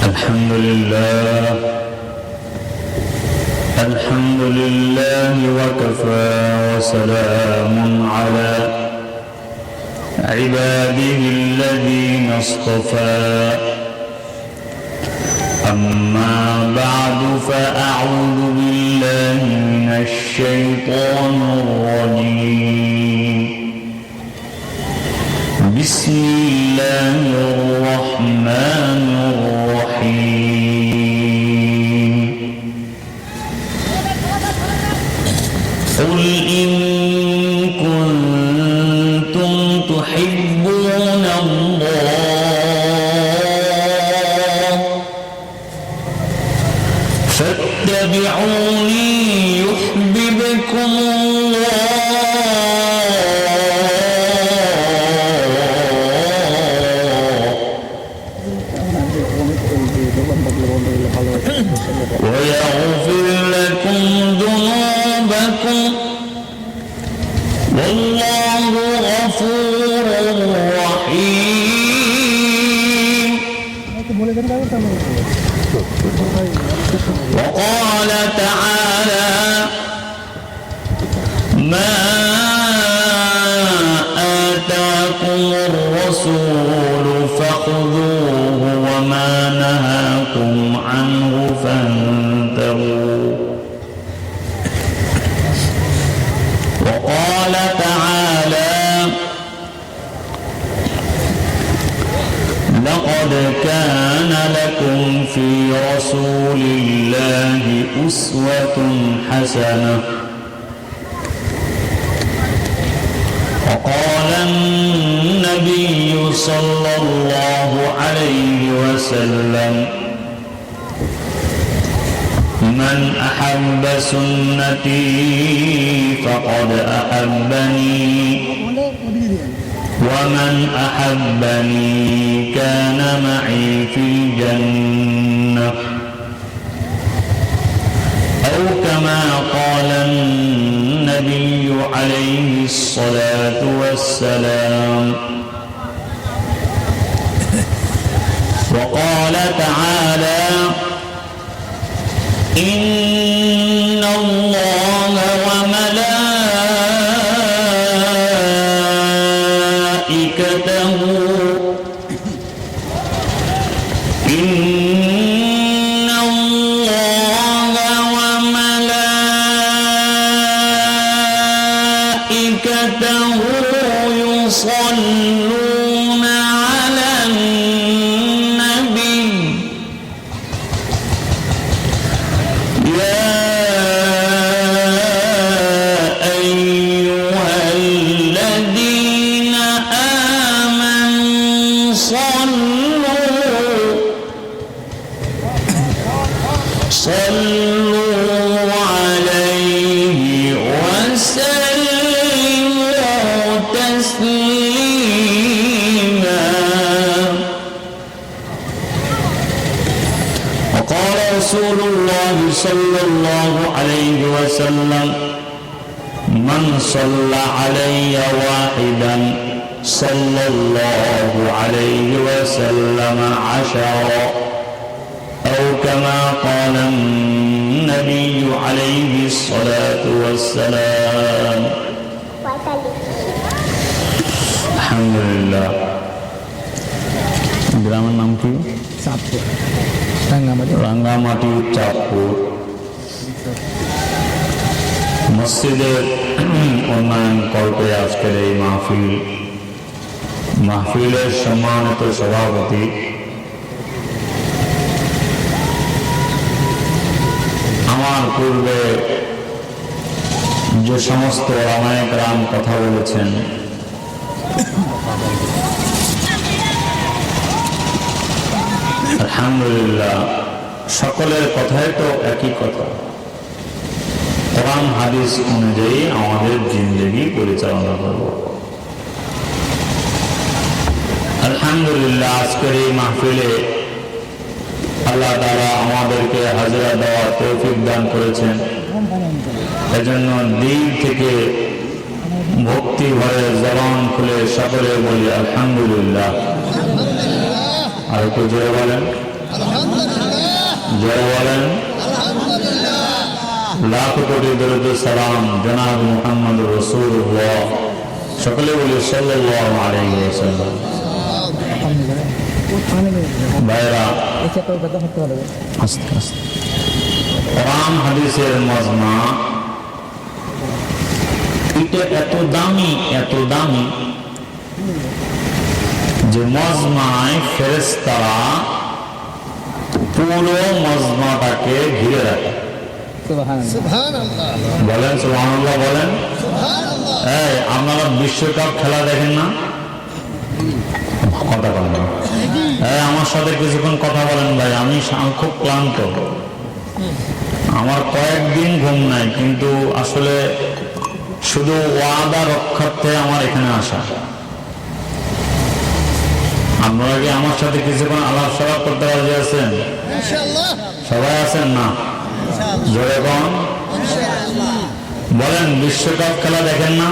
الحمد لله وكفى وسلام على عباده الذين اصطفى أما بعد فأعوذ بالله من الشيطان الرجيم بسم الله الرحمن الرحيم قل إن كنتم تحبون الله فاتبعوني يحببكم ويغفر لكم ذنوبكم والله غفور رحيم. وقال تعالى ما آتاكم الرسول فخذوه وما نهاكم عنه فانتهوا. وقال تعالى لقد كان لكم في رسول الله أسوة حسنة. وقال النبي صلى الله عليه وسلم من أحب سنتي فقد أحبني ومن أحبني كان معي في الجنة أو كما قال النبي عليه الصلاة والسلام. وقال تعالى إن الله وملائكته يصلون على النبي يا أيها الذين آمنوا صلوا عليه وسلموا تسليما. وقال رسول الله صلى الله عليه وسلم من صلى علي واحدا صلى الله عليه وسلم 10 أو كما قال النبي عليه الصلاة والسلام. আলহামদুলিল্লাহ। গ্রামের নাম কি? চাঁদপুর, রাঙ্গামাটি, চাঁদপুর। মসজিদের উন্নয়ন কল্পে আজকের এই মাহফিলের সম্মানিত সভাপতি আমার পূর্বে যে সমস্ত রামায়ণ রাম কথা বলেছেন আলহামদুলিল্লাহ সকলের কথাই তো একই কথা, কোরআন হাদিস অনুযায়ী আমাদের জিন্দেগি পরিচালনা করব। আলহামদুলিল্লাহ আজকের এই মাহফিলে আল্লাহ তাআলা আমাদেরকে হাজরা দেওয়ার তৌফিক দান করেছেন। এজন্য দিল থেকে ভক্তি ভরে জবান খুলে সকলে বলি আলহামদুলিল্লাহ। আর একটু জোরে বলেন। জয় বলেন লাখ কোটি দরুদ সালাম জনাব মুহাম্মদ রাসূলুল্লাহ। সকলে বলি সাল্লাল্লাহু আলাইহি ওয়াসাল্লাম। ভাইরা, আস্তে আস্তে কোরআন হাদিসের মজমা এটা এত দামি যে মজমায় ফেরেশতারা পুরো মজমাটাকে ঘিরে রাখে। বলেন সুবহানাল্লাহ, বলেন। এই আপনারা বিশ্বকাপ খেলা দেখেন না? কথা বলেন। আমার সাথে কিছুক্ষণ কথা বলেন ভাই। আমি খুব ক্লান্ত, আমার কয়েকদিন ঘুম নাই, কিন্তু আসলে শুধু ওয়াদা রক্ষার্থে আমার এখানে আসা। আপনারা কি আমার সাথে কিছুক্ষণ আলাপ সালাপ করতে রাজি আছেন? সবাই আছেন না? জোরে কোন বলেন। বিশ্বকাপ খেলা দেখেন না?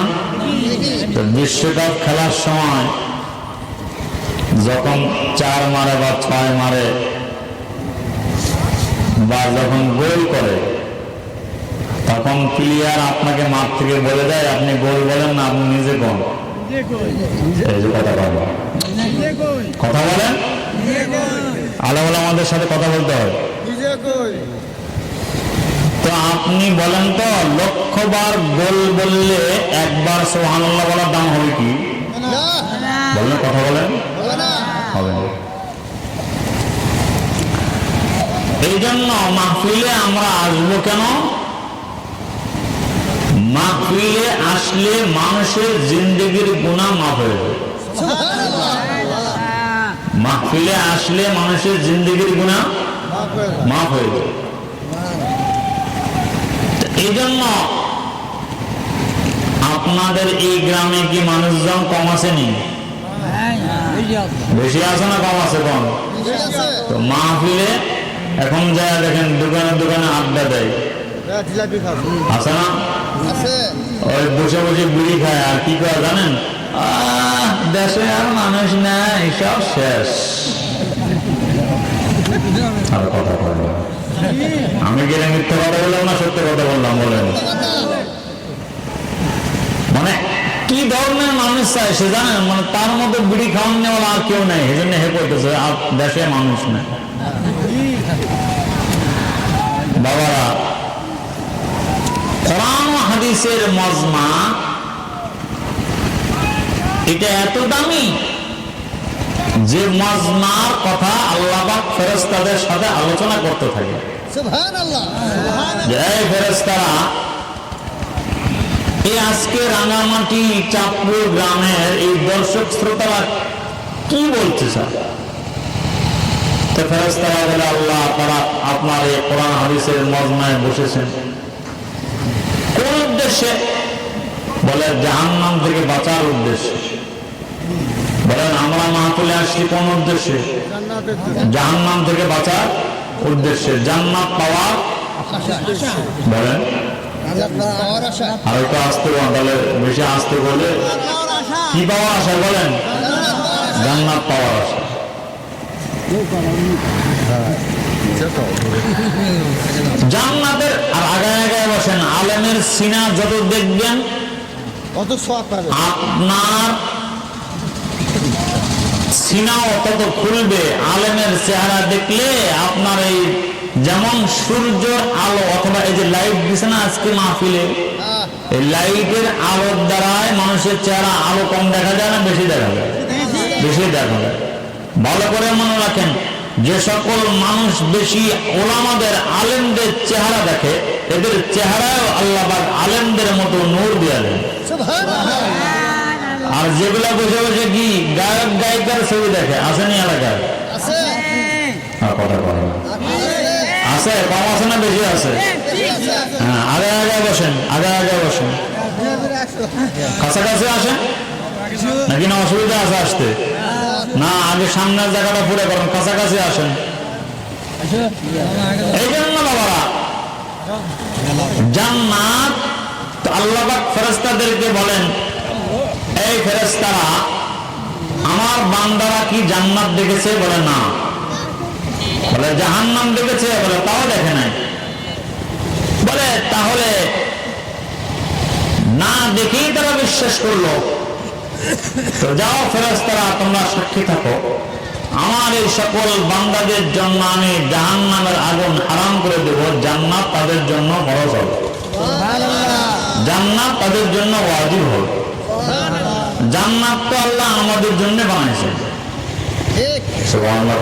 তো বিশ্বকাপ খেলার সময় যখন 4 মারে বা 6 মারে বা যখন গোল করে, তখন প্লেয়ার আপনাকে মাঠ থেকে বলে দেয় আপনি গোল বলেন না, আপনি নিজে কোন? এই যে কথা বলেন, কথা বলেন। আল্লাহ আমাদের সাথে কথা বলতে হয়। তো আপনি বলেন তো, লক্ষবার গোল বললে একবার সুবহানাল্লাহ বলার দাম হবে কি? বলেন, কথা বলেন, হবে না। এই জন্য মাহফিলে আমরা আসবো কেন? মাহফিলে আসলে মানুষের জিন্দেগির গুনাহ মাফ হয়ে যাবে। মাহফিলে আসলে মানুষের জিন্দেগির গুনাহ মাফ হয়ে যাবে। এই জন্য আপনাদের এই গ্রামে কি মানুষজন কম আসেনি? বেশি আছে না কম আছে? কম। তো মাহফিলে এখন যা দেখেন দোকানে দোকানে আড্ডা দেয়, আছে না? ওই বসে বসে বিড়ি খায় আর কি করে জানেন? দেশে আর মানুষ নাই, সব শেষ। আর কথা বলবো, আমি কি মিথ্যা কথা বললাম না সত্য কথা বললাম? বলেন। মানে কি ধরনের মানুষ চাই সে জানেন? মানে তার মতো বিড়ি খাওয়ান নেওয়ালা আর কেউ নেই, এই জন্য হে করতেছে আর দেশে মানুষ নেই। বাবারা, কোরআন হাদিসের মজমা এটা এত দামি যে মজমার কথা আল্লাহ পাক ফেরেশতাদের সাথে আলোচনা করতে থাকে। সুবহানাল্লাহ। এই ফেরেশতারা এই আজকে রাঙামাটি চাঁদপুর গ্রামের এই দর্শক শ্রোতারা কি বলতে চায়? তো ফেরেশতারা বলে, আল্লাহ তারা আপনার এই কোরআন হাদিসের মজমায় বসেছেন কোন উদ্দেশ্যে? বলে জাহান্নাম থেকে বাঁচার উদ্দেশ্যে। বলেন আমরা মাহফিলে আসছি কোন উদ্দেশ্যে? জাহান্নাম থেকে বাঁচার উদ্দেশ্যে, জান্নাত পাওয়ার। বলেন আর একটু আসতে বলে, বেশি আসতে বলে কি পাওয়ার আশা? বলেন জান্নাত পাওয়ার আশা। জান্নাতের আর আগায় আগায় বসেন। আলেমের সিনা যত দেখবেন আপনার সিনাও তত খুলবে। আলেমের চেহারা দেখলে আপনার এই যেমন সূর্যের আলো অথবা এই যে লাইট দিছে না আজকে মাহফিলে, এই লাইটের আলোর দ্বারাই মানুষের চেহারা আলো কম দেখা যায় না বেশি দেখা যায়? বেশি দেখা যায়। ভালো করে মনে রাখেন, যে সকল মানুষ বেশি ওলামাদের আলেমদের চেহারা দেখে, এদের চেহারায় আল্লাহ পাক আলেমদের মতো নূর দিয়ে দেন। আর যেগুলা বসে বসে কি গায়ক গায়িকার ছবি দেখে, আসেনি এলাকায়? কথা বলে আছে, কম আছে না বেশি আছে? হ্যাঁ, আগে আগে বসেন, আগে আগে বসেন। কাছাকাছি আসেন নাকি না অসুবিধা আছে আসতে? না, আগে সামনের জায়গাটা পুরো করেন, কাছাকাছি আসেন। এই জন্য বাবারা জান্নাত আল্লাহ পাক ফেরেশতাদেরকে বলেন, এই ফেরেশতারা আমার বান্দারা কি জান্নাত দেখেছে? বলে না। বলে জাহান্নাম দেখেছে, বলে তাও দেখে নাই। বলে তাহলে না দেখেই তারা বিশ্বাস করলো, তো যাও ফেরেশতারা তোমরা সাক্ষী থাকো, আমার এই সকল বান্দাদের জন্য আমি জাহান্নামের আগুন হারাম করে দেব, জান্নাত তাদের জন্য ফরজ হবে, জান্নাত তাদের জন্য ওয়াজিব হবে। জান্নাত তো আল্লাহ আমাদের জন্য বানাইছেন, সুবহানাল্লাহ।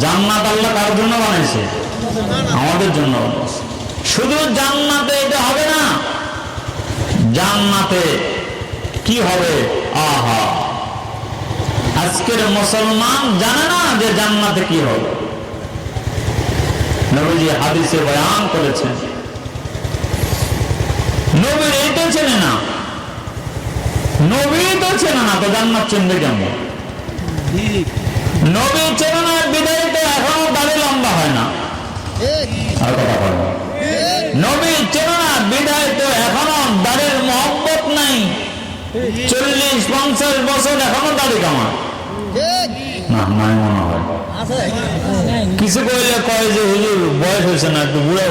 জান্নাত আল্লাহ কার জন্য বানাইছে? আমাদের জন্য বানাইছে। শুধু জান্নাতে এটা হবে না, জান্নাতে কি হবে? আহা, আজকের মুসলমান জানে না যে জান্নাতে কি হবে। নবীজি হাদিসে বয়ান করেছেন, নবীর এটা চেনে না, নবী তো চেনে না, তো জান্নাত চিনবে কেমন? নবী চেনে না বিদায় তো এখনো দাড়ি লম্বা হয় না। আর কথা বলেন, নবী চেনে না বিদায় তো এখনো দাড়ির মহব্বত নাই, 40-50 বছর এখনো দাড়ি কামা না, নাই মনে হয়। কিছু কইলে কয় যে হুজুর বয়স হয়েছে না, একটু বুড়া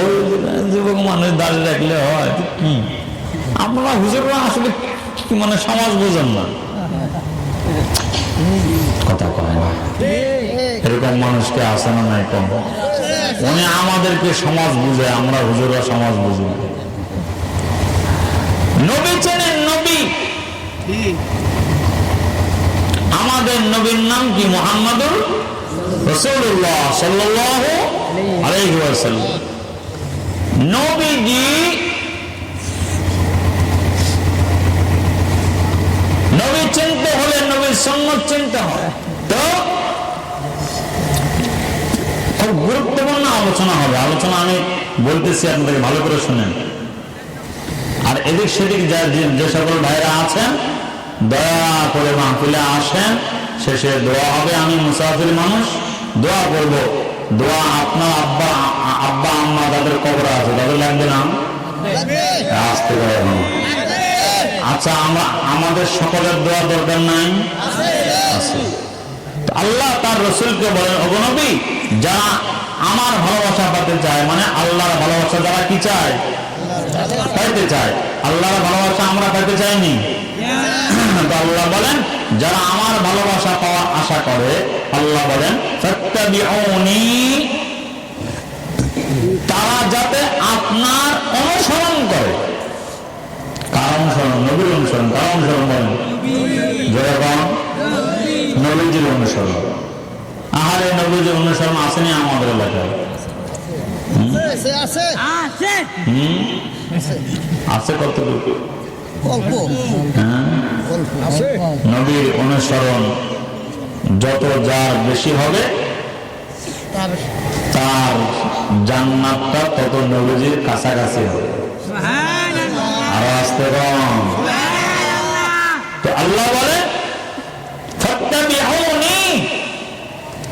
যুবক মানুষ দাড়ি রাখলে হয় কি? আপনারা হুজুররা আসলে মানে সমাজ বোঝেন না, কথা কয় না। এরকম মানুষকে আসে না, নাই কম। উনি আমাদেরকে সমাজ বুঝে, আমরা হুজুররা সমাজ বুঝি। নবী চেনেন, নবী আমাদের নবীর নাম কি? মুহাম্মাদুর রাসূলুল্লাহ সাল্লাল্লাহু আলাইহি ওয়াসাল্লাম। নবীজি নবী চিনতে হলে নবীর সুন্নাত চিনতে হয়। তো খুব গুরুত্বপূর্ণ আলোচনা হবে, আলোচনা আমি বলতেছি, আপনাদেরকে ভালো করে শুনেন। আর এদিক সেদিক যে সকল ভাইরা আছেন দয়া করে মাহফিলে আসেন, শেষে দোয়া হবে। আমি মুসাফির মানুষ, দোয়া করব। দোয়া আপনার আব্বা আম্মা যাদের কবর আছে তাদের লাগবে না? আসতে পারে। আচ্ছা, আমাদের সকলের দোয়া দরকার নাই? আছে। আল্লাহ তার রসুলকে বলেন, ওগো নবী, যারা আমার ভালোবাসা পেতে চায়, মানে আল্লাহর ভালোবাসা যারা কি চায়? পাইতে চায়। আল্লাহর ভালোবাসা আমরা পেতে চাইনি। আল্লাহ বলেন যারা আমার ভালোবাসা পাওয়ার আশা করে, আল্লাহ বলেন ফাত্তাবিউনি, তারা যাতে আপনার অনুসরণ করে। কার অনুসরণ? নবীর অনুসরণ। কার অনুসরণ? বলেন যেরকম নবীজির অনুসরণ। আহারে, নবীজির অনুসরণ আসেনি আমাদের এলাকায়? আছে কতটুকু? নবীর অনুসরণ যত যার বেশি হবে, তার জান্নাতটা তত নবীজির কাছাকাছি হবে। আরো আসতে কম। তো আল্লাহ বলে ফাত্তাবিউনি,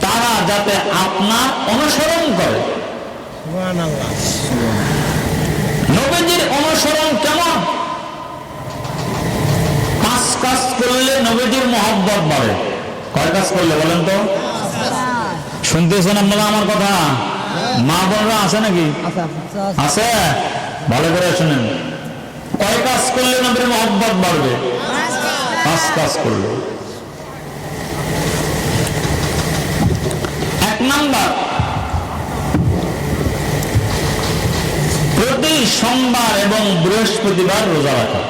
তারা যাতে আপনার অনুসরণ করে। নবীজির অনুসরণ কেমন? 5 কাজ করলে নবীজির মহব্বত বাড়ে। কয় কাজ করলে বলেন তো? শুনতেছেন আপনারা আমার কথা? মা বোনরা আছে নাকি? আছে? ভালো করে শুনেন। কয় কাজ করলে নবীর মহব্বত বাড়বে? 5 কাজ করলে। 1 নাম্বার, প্রতি সোমবার এবং বৃহস্পতিবার রোজা রাখা।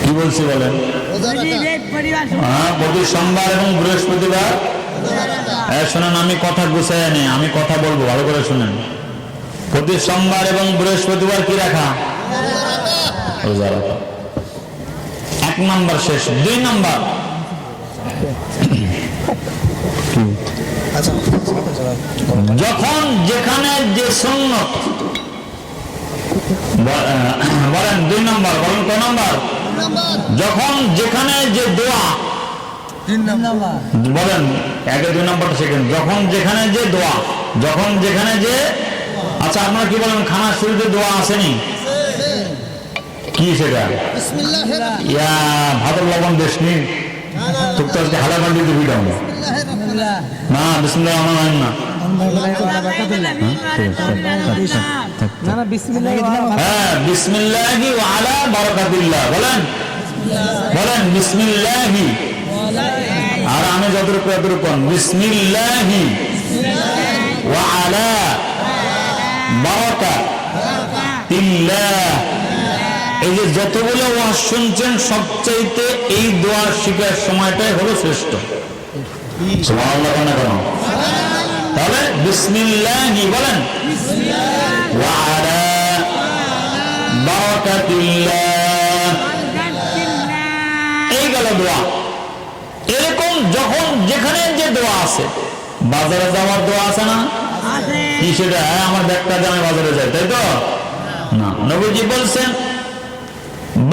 কি বলছি বলেন? প্রতি সোমবার এবং বৃহস্পতিবার। শোনেন, আমি কথা গুছাই আনি, আমি কথা বলবো, ভালো করে শুনেন। প্রতি সোমবার এবং বৃহস্পতিবার কি রাখা? রোজা রাখা। 1 নাম্বার শেষ। 2 নাম্বার, যখন যেখানে যে সুন্নত, বলেন 2 নাম্বার, বলেন কয় নাম্বার? যখন যেখানে যে দোয়া, বলেন 1 2 নাম্বারটা শেখেন। যখন যেখানে যে দোয়া, যখন যেখানে যে, আচ্ছা আপনারা কি বলেন, খানার শুরুতে দোয়া আসেনি? কি সেটা? ইয়া ভাদর লবণ দেশনি, তোর তো আজকে হালা বান্ডি দিবি দাও না, বিসমিল্লাহ রহমান না, হ্যাঁ বিসমিল্লাহি ওয়া আলা বারাকাতিল্লাহ বলেন, বলেন বিসমিল্লাহি, আর আমি যতটুকু বিসমিল্লাহি ওয়া আলা বারাকাতিল্লাহ। এই যে যতগুলো ওয়াজ শুনছেন সবচাইতে এই দোয়া শিখার সময়টাই হলো শ্রেষ্ঠ। সুবহানাল্লাহ কেন? তাহলে বিসমিল্লাহি বলেন ওয়া আলা বারাকাতিল্লাহ, এই গেল দোয়া। এরকম যখন যেখানে যে দোয়া আছে, বাজারে যাওয়ার দোয়া আছে না, কি সেটা আমার ব্যাগটা জানে বাজারে যায়, তাই তো না? নবীজি বলছেন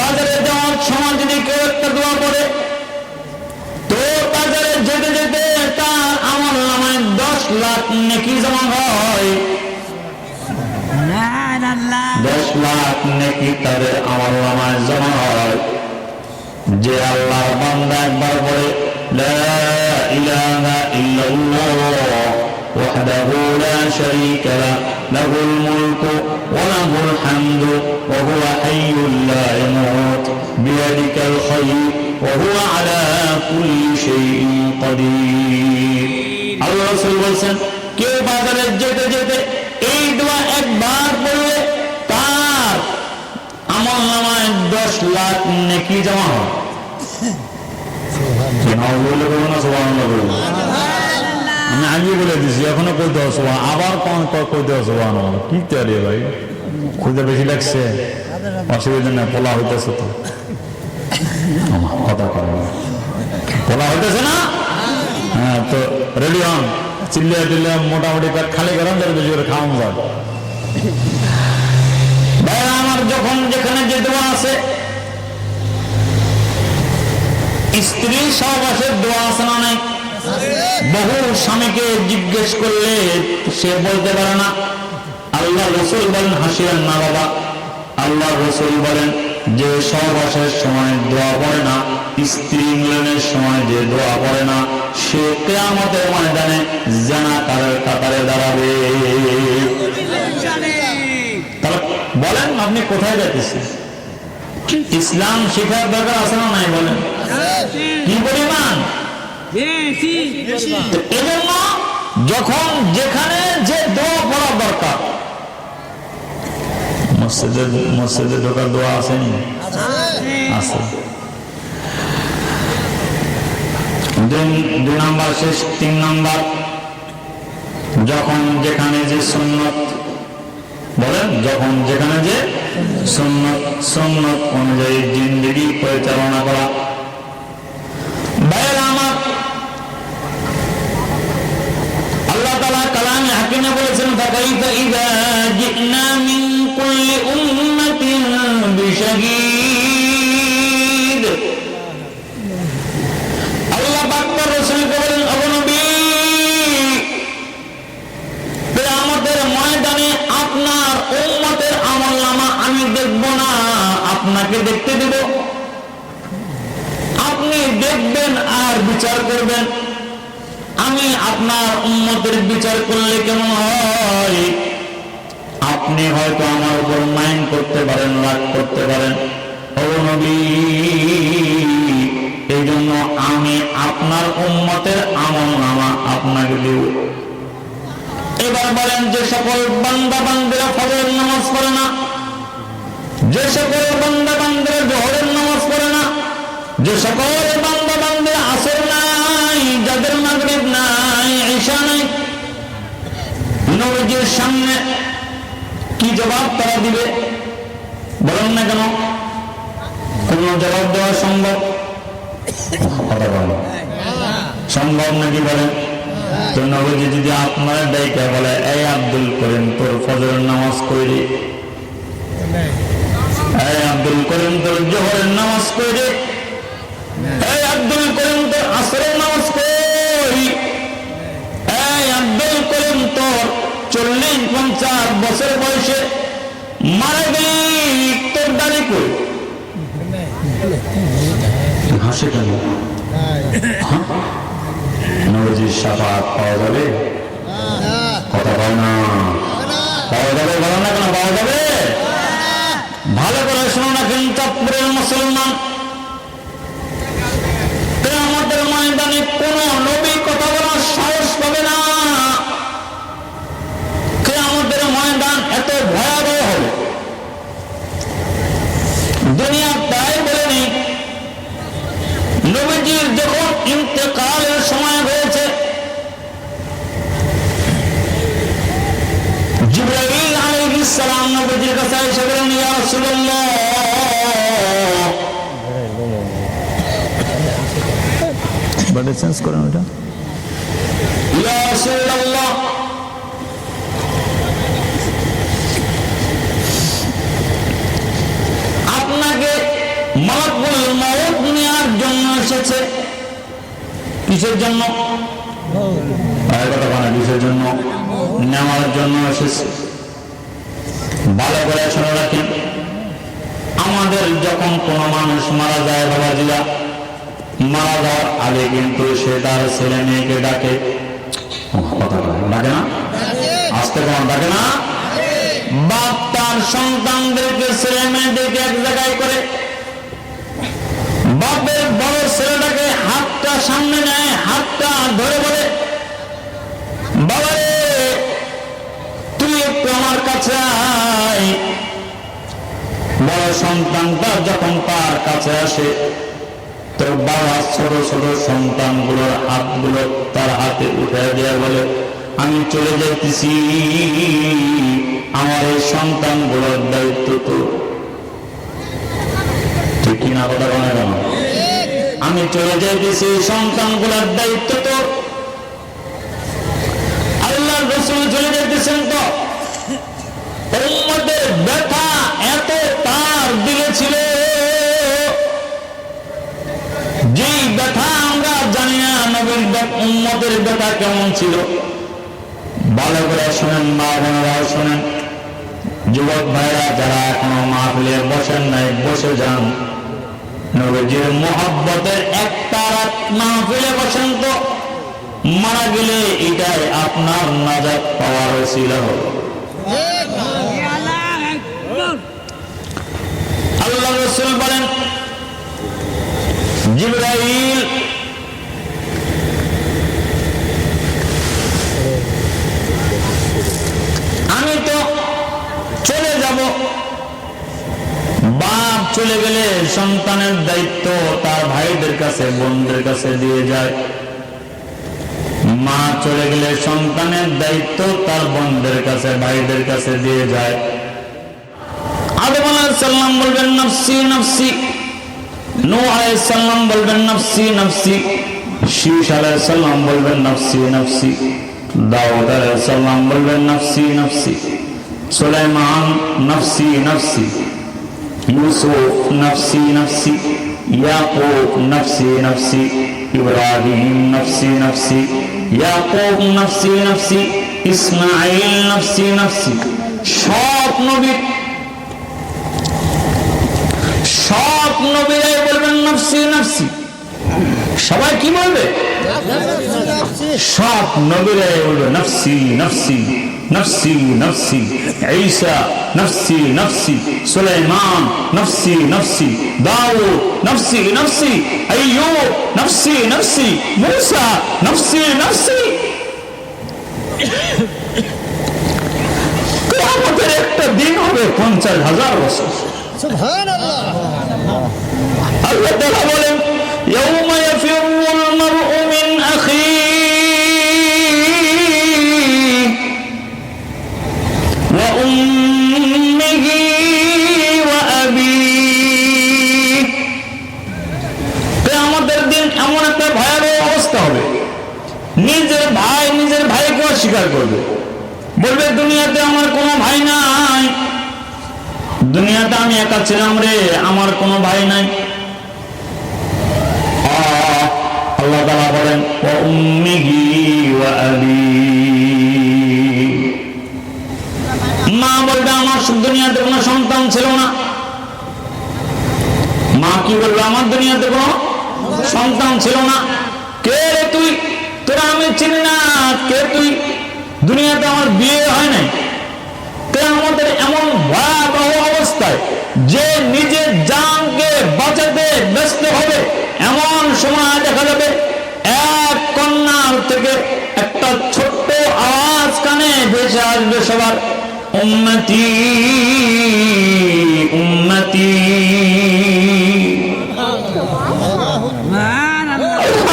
বাজারে যাওয়ার সময় যদি কেউ একটা দোয়া পড়ে, তো বাজারে যেতে যেতে তার আমল নামায় 10 লাখ নেকি জমা হয়। 10 লাখ নেকি তাদের আমল নামায় জমা হয়। যে আল্লাহর বান্দা একবার পড়ে লা ইলাহা ইল্লাল্লাহ ওয়াহদাহু লা শারীকা লাহু লাহুল মুলকু ওয়া লাহুল হামদু ওয়া হুয়া হাইয়্যুল লা ইয়ামুত বিয়াদিকাল খায়র ওয়া হুয়া আলা কুল্লি শাইইন কাদির। আল্লাহ রাসূল বলেন, কেউ বাজারে যেতে যেতে এই দোয়া একবার পড়লে তার আমল নামায় 10 লাখ নেকি জমা হয়। আমি আগে বলে দিছি, এখনো কইতে হস, আবার কইতে হস, কি তারে ভাই খুঁজে বেশি লাগছে, অসুবিধা না, পোলা হইতেছে তো কথা কর, পোলা হইতেছে না, হ্যাঁ তো রেডি হন, চিল্লিয়া টিল্লিয়া মোটামুটি খালি করেন, তার বেশি করে খাওয়ান যায়। ভাই আমার যখন যেখানে যে দোয়া আছে, স্ত্রী সহবাসের দোয়া আছে না নাই? বহু স্বামীকে জিজ্ঞেস করলে সে বলতে পারে না। আল্লাহ রাসূল বলেন হাসিয়েন না বাবা, আল্লাহ রাসূল বলেন যে সহবাসের সময় দোয়া পড়ে না, স্ত্রী মিলনের সময় যে দোয়া পড়ে না, সে কিয়ামতের ময়দানে জানাকারের কাতারে দাঁড়াবে। তাহলে বলেন আপনি কোথায় যাচ্ছেন? ইসলাম শিখার দরকার আছে না নাই? বলেন কি পরিমাণ? এজন্য যখন যেখানে যে দোয়া পড়া দরকার, মসজিদে ঢোকার দোয়া আসেনি? আছে। 2 নাম্বার শেষ, 3 নাম্বার যখন যেখানে যে সুন্নত, বলেন যখন যেখানে যে সুন্নত, সুন্নত অনুযায়ী জিন্দেগি পরিচালনা করা। ভাইয়েরা আমার, আল্লাহ তাআলা কালামে হাকিমে বলেছেন ফাকাইফা ইযা জি'না মিন কুল্লি উম্মাতিন বিশাহীদ। আল্লাহ পাক তার রাসূলকে বলেন, ও নবী, কিয়ামতের ময়দানে আপনার উম্মতের আমলনামা আমি দেখব না, আপনাকে দেখতে দেব। আপনি দেখবেন আর বিচার করবেন। আমি আপনার উম্মতের বিচার করলে কেমন হয়? আপনি হয়তো আমার উপর মাইন্ড করতে পারেন, রাগ করতে পারেন, ও নবী, এই জন্য আমি আপনার উম্মতের আমলনামা আপনাকে দেব। এবার বলেন, যে সকল বান্দা বান্দিরা ফজরের নামাজ পড়ে না, যে সকল বান্দা বান্দিরা জোহরের নামাজ পড়ে না, যে সকল বান্দা বান্দিরা আসর নাই, যাদের মাগরিব নাই, ঈশা নাই, নবীজির সামনে কি জবাব তারা দিবে? বলেন না কেন? কোন জবাব দেওয়া সম্ভব? কথা বলো, সম্ভব নাকি বলেন? তো নবীজি যদি আপনার ডাইকা বলে, এই আব্দুল করিম তোর ফজরের নামাজ কইরি, এই আব্দুল করিম তোর জোহরের নামাজ কইরি, এই আব্দুল করিম তোর আসরের নামাজ কই, এই আব্দুল করিম তোর 40-50 বছর বয়সে মারা গেলি, তোর দাড়ি কই? হাসে কেন? নবীজির শাফাত পাওয়া যাবে? কথা বল না, পাওয়া যাবে? বলো না কেন পাওয়া যাবে? ভালো করে শোনো না, কিন্তু চাঁদপুরের মুসলমান, কিয়ামতের ময়দানে কোন নবী কথা বলার সাহস পাবে না। কিয়ামতের ময়দান এত ভয়াবহ হবে, দুনিয়া তাই বলেনি। নবীজির যখন ইন্তেকালের সময় হয়েছে, জিবরাইল আলাইহিস সালাম নবীজির কাছে এসে বলেন, ইয়া রাসূলুল্লাহ, বাটে চেঞ্জ করেন ওটা, ইয়া রাসূলুল্লাহ, আপনাকে মালাকুল মউত নেওয়ার জন্য এসেছে। কিসের জন্য? কিসের জন্য? নেওয়ার জন্য এসেছে। ভালো করে শুনে রাখেন, আমাদের যখন কোন মানুষ মারা যায়, বাবাজিরা, মারা যাওয়ার আগে কিন্তু সে তার ছেলে মেয়েকে ডাকে, কথা ডাকে না? আসতে কোন ডাকে না? বাপ তার সন্তানদেরকে, ছেলে মেয়েদেরকে এক জায়গায় করে, বাপের বড় ছেলেটাকে হাতটা সামনে নেয়, হাতটা ধরে বলে, বাবারে তুই একটু আমার কাছে আয়। বড় সন্তানটা যখন তার কাছে আসে, তোর বাবা ছোট ছোট সন্তানগুলোর হাতগুলো তার হাতে উঠে দিয়ে বলে, আমি চলে যাইতেছি, আমার এই সন্তানগুলোর দায়িত্ব তো। ঠিক কিনা কথা বলে কেন? আমি চলে যাইতেছি, সন্তানগুলোর দায়িত্ব তো। আল্লাহর রাসূল চলে যাইতেছেন, তো উম্মতের ব্যথা এত তার দিলে ছিল, যেই ব্যথা আমরা জানি না নবীর উম্মতের ব্যথা কেমন ছিল। ভালো করে শোনেন, মা বোনেরাও শোনেন, যুবক ভাইরা যারা এখনো মাহফিলে বসেন নাই, বসে যান। নবীজির মুহাব্বতের একটা রাত মাহফিলে বসেন, তো মারা গেলে এটাই আপনার নাজাত পাওয়ার ওসিলা হবে। আল্লাহ রাসূল বলেন, জিবরাইল আমি তো চলে যাব। বাপ চলে গেলে সন্তানের দায়িত্ব তার ভাইদের কাছে, বোনদের কাছে দিয়ে যায়। মা চলে গেলে সন্তানের দায়িত্ব তার বোনদের কাছে, ভাইদের কাছে দিয়ে যায়। আদম আলাইহিস সালাম বলবেন নফসি নফসি, নূহ আলাইহিস সালাম বলবেন নফসি নফসি, শীশ আলাইহিস সালাম বলবেন নফসি নফসি, দাউদ আলাইহিস সালাম বলবেন নফসি নফসি, সুলাইমান নফসি নফসি, ইউসুফ নফসি নফসি, ইয়াকুব নফসি নফসি, ইব্রাহিম নফসি নফসি, ইয়াকুব নফসি নফসি, ইসমাঈল নফসি নফসি। সব নবীরাই বলবেন নফসি নফসি। সবাই কি বলবে? সব নবীরাই বলবে নফসি নফসি নফসি নফসি। ঈসা নফসি নফসি, সুলাইমান নফসি নফসি, দাউদ নফসি নফসি, আইয়ুব নফসি নফসি, মূসা নফসি নফসি। কিয়ামতের একটা দিন হবে 50,000 বছর। সুবহানাল্লাহ। আল্লাহ তাআলা বলেন, ইয়াউমা ইয়াফিরুল মার'উ মিন আখিহি ওয়া উম্মিহি ওয়া আবিহি। কিয়ামতের দিন এমন একটা ভয়াবহ অবস্থা হবে, নিজের ভাইকে অস্বীকার করবে, বলবে দুনিয়াতে আমার কোনো ভাই নাই, দুনিয়াতে আমি একা ছিলাম রে, আমার কোনো ভাই নাই। আল্লাহ তাআলা বলেন ওয়া উম্মিহি ওয়া আবিহি। মা বলবে আমার দুনিয়াতে কোনো সন্তান ছিল না। মা কি বলবে? আমার দুনিয়াতে কোনো সন্তান ছিল না। কে রে তুই? তোরা আমি চিনি না। কে তুই? দুনিয়াতে আমার বিয়ে হয় নাই। আমাদের এমন ভয়াবহ অবস্থায় যে নিজের জানকে বাঁচাতে ব্যস্ত হবে, এমন সময় দেখা যাবে এক কন্যার থেকে একটা ছোট্ট আওয়াজ কানে ভেসে আসবে সবার, উম্মতি উম্মতি।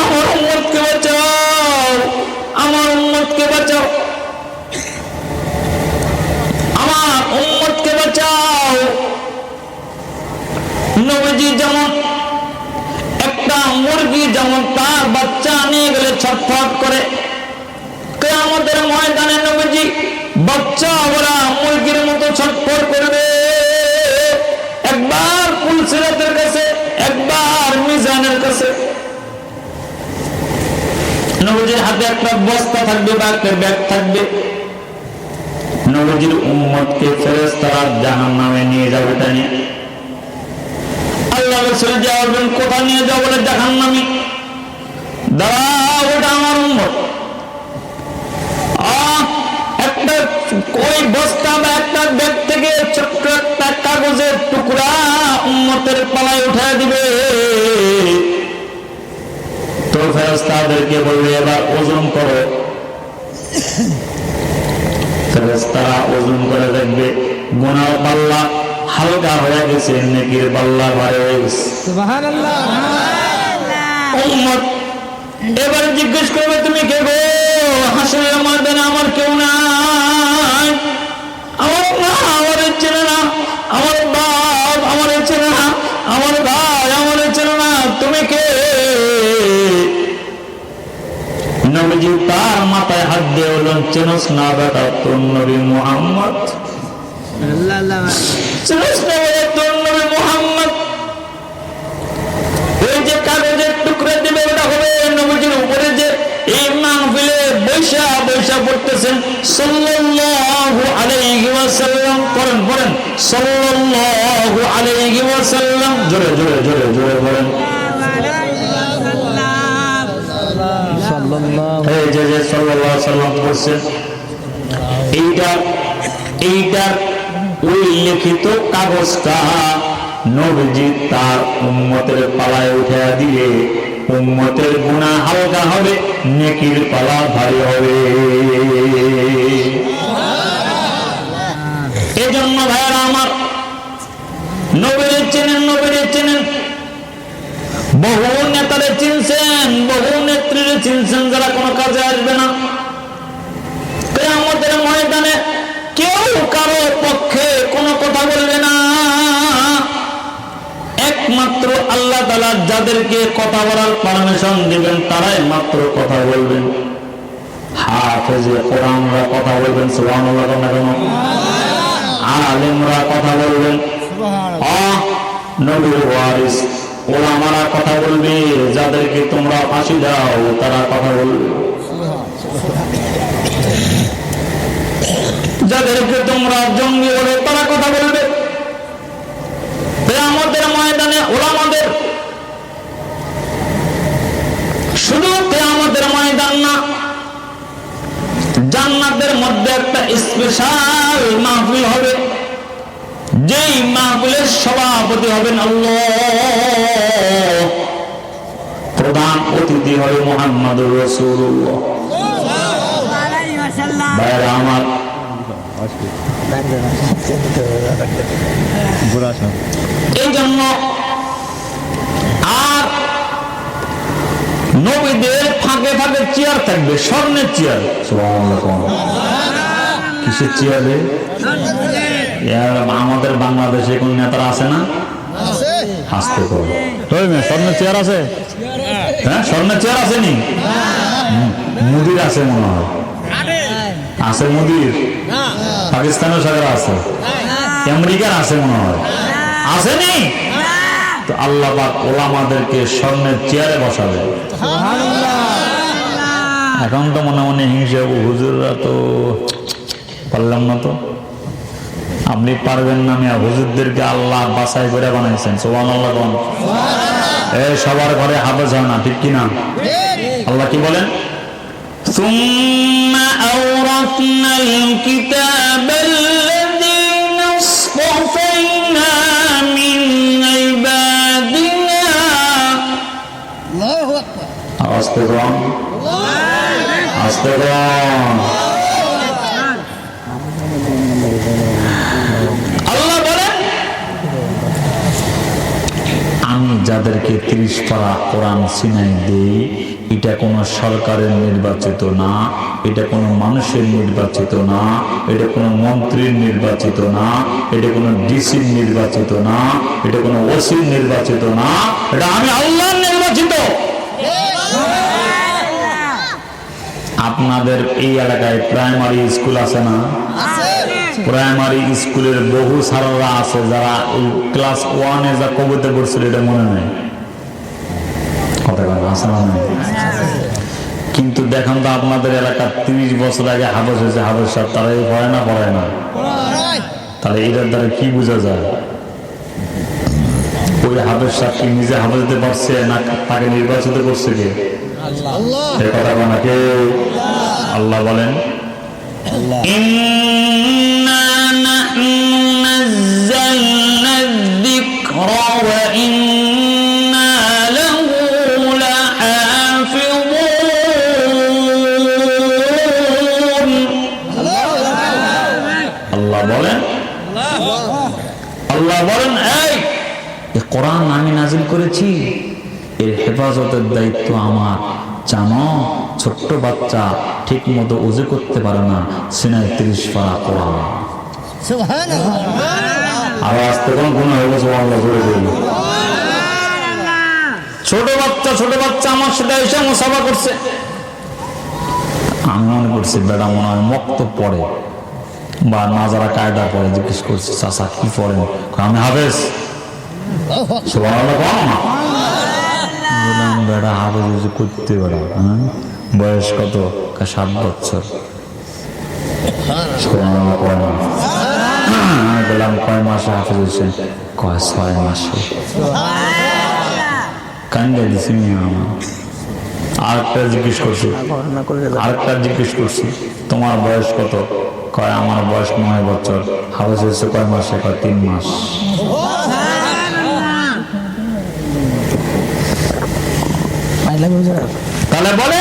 আমার উম্মতকে বাঁচাও, আমার উম্মতকে বাঁচাও, আমার উম্মতকে বাঁচাও। নবীজি যেমন একটা মুরগি যেমন তার বাচ্চা নিয়ে গেলে ছটফট করে, কিয়ামতের ময়দানে নবীজি বাচ্চা ওরা মুরগির মতো ছটফট করবে। একবার পুলসিরাতের কাছে, একবার মিজানের কাছে। নবীজির হাতে একটা বস্তা থাকবে বা একটা ব্যাগ থাকবে। নবীজির উম্মতকে ফেরেশতারা জাহান্নামে নিয়ে যাবে। এটা নিয়ে আল্লাহ রাসূল যাবেন, কোথায় নিয়ে যাও? বলে জাহান্নামে। দাঁড়াও, ওটা আমার উম্মত। একটা ওই বস্তা বা একটা ব্যাগ থেকে ছোট্ট একটা কাগজের টুকরা উম্মতের পালায় উঠায় দিবে। তো ফেরেশতাদেরকে বলবে এবার ওজন করো। ফেরেশতারা ওজন করে দেখবে গুনার পাল্লা হালকা হয়ে গেছে, নেকির পাল্লা ভারী হয়ে গেছে। সুবহানাল্লাহ। উম্মত এবার জিজ্ঞেস করবে তুমি কে গো? হাসরের ময়দানে আমার কেউ নাই, আমার মা আমার চেনে না, আমার বাপ আমার চেনে না, আমার ভাই আমার চেনে না, তুমি কে? নবীজি তার মাথায় হাত দিয়ে বললেন, চেনস না বেটা, তোর নবী মুহাম্মদ। চেনস না বেটা, তোর নবী মুহাম্মদ। ওই যে কাগজের টুকরা দিবে ওটা হবে নবীজির উপরে যে এই মাহফিলে বৈশা বৈশা পড়তেছেন সাল্লাল্লাহু আলাইহি ওয়াসাল্লাম। পড়েন পড়েন, সাল্লাল্লাহু আলাইহি ওয়াসাল্লাম। জোরে জোরে জোরে জোরে বলেন। এই যে যে সাল্লাল্লাহু আলাইহি ওয়াসাল্লাম বলছেন, এইটার ওই লিখিত কাগজটা নবীজি তার উম্মতের পালায় উঠে দিলে উম্মতের গুনাহ হালকা হবে, নেকির পালা ভারী হবে। এজন্য ভাইরা আমার, নবীরে চেনেন, নবীরে চেনেন। বহু নেতারে চিনছেন, বহু নেত্রীরে চিনছেন যারা কোনো কাজে আসবে না। কিয়ামতের ময়দানে কেউ কারো পক্ষে কোনো কথা বলবে না। একমাত্র আল্লাহ তাআলা যাদেরকে কথা বলার পারমিশন দিবেন তারাই মাত্র কথা বলবেন। হাফেজে কোরআনরা কথা বলবেন, সুবহানাল্লাহ। আলেমরা কথা বলবেন, নবীর ওয়ারিস ওলামারা কথা বলবে। যাদেরকে তোমরা ফাঁসি দাও তারা কথা বলবে, যাদেরকে তোমরা জঙ্গি বলে তারা কথা বলবে। কিয়ামতের ময়দানে ওলামাদের শুধু কিয়ামতের ময়দান না, জান্নাতের মধ্যে একটা স্পেশাল মাহফিল হবে, যেই মাহফিলের সভাপতি হবেন আল্লাহ, প্রধান অতিথি হবে মুহাম্মদুর রাসূলুল্লাহ। ভাইরা আমার, এই জন্য আর নবীদের ফাঁকে ফাঁকে চেয়ার থাকবে, স্বর্ণের চেয়ার। কিসের চেয়ার? আমাদের বাংলাদেশে কোন নেতারা আছে না? হাসতে করবো, স্বর্ণের চেয়ার আছে। হ্যাঁ, স্বর্ণের চেয়ার আছে নি? মুদির আছে মনে হয়, আছে মুদির। পাকিস্তানের সরকার আছে, আমেরিকার আছে মনে হয়, আসেনি? তো আল্লাহ পাক ওলামাদেরকে স্বর্ণের চেয়ারে বসাবে। এখন তো মনে মনে হিংসা, হুজুররা তো পারলাম না। তো আপনি পারবেন না মিয়া, হুজুরদেরকে আল্লাহ বাছাই করে বানাইছেন। সুবহানাল্লাহ। সবার ঘরে হাফেজ হয় না, ঠিক কিনা? আল্লাহ কি বলেন? ثم أورثنا الكتاب الذين اصطفينا من عبادنا الله أكبر أستغفر আল্লাহ বলেন আমি যাদেরকে 30 পারা কোরআন সিনাই দেই, এটা কোনো সরকারের নির্বাচিত না, এটা কোনো মানুষের নির্বাচিত না, এটা কোনো মন্ত্রীর নির্বাচিত না, এটা কোনো ডিসির নির্বাচিত না, এটা কোনো ওসির নির্বাচিত না, এটা আমি আল্লাহর নির্বাচিত। আপনাদের এই এলাকায় প্রাইমারি স্কুল আছে না? প্রাইমারি স্কুলের বহু ছাত্ররা আছে যারা ক্লাস 1-এ যা কবিতা পড়ছিল এটা মনে নেই, কথা কথা আছে না? কিন্তু দেখেন তো আপনাদের এলাকার 30 বছর আগে হাফেজ হয়েছে হাফেজ সাহেব, তারা এই পড়ে না পড়ায় না? তাহলে এটার দ্বারা কি বোঝা যায়? ওই হাফেজ সাহেব কি নিজে হাফেজ হতে পারছে না তাকে নির্বাচিত করছে কে? এই কথা বলা কে? আল্লাহ বলেন ইন্না নাহনু নাযালনা যিকরা ওয়া ইন্না লাহু লাহাফিযুন। আল্লাহ বলেন এই কোরআন আমি নাজিল করেছি, এর হেফাজতের দায়িত্ব আমার। জানো ছোট্ট বাচ্চা ঠিক মতো উজু করতে পারে না, সিনায় 30 পারা কোরআন। আর আস্তে কোন গুণ হয়ে গেছে আল্লাহ করে দিল। ছোট বাচ্চা আমার সাথে এসে মুসাফা করছে, আমি মনে করছি বেটা মনে হয় মক্তব পড়ে বা নাজারা কায়দা পড়ে। জিজ্ঞেস করছি চাচা কি পড়েন? আমি হাফেজ। সুবহানাল্লাহ বল না। বললাম বেটা হাফেজ করতে বেটা, বয়স কত? 7 বছর। সুবহানাল্লাহ কয় না? আমি বললাম কয় মাসে হাফেজ হয়েছে? কয় 6 মাসে। কান্দে দিছি আমার। আরেকটা জিজ্ঞেস করছি তোমার বয়স কত? কয় আমার বয়স 9 বছর। হাফেজ হয়েছে কয় মাসে? কয় 3 মাস। তাহলে বলে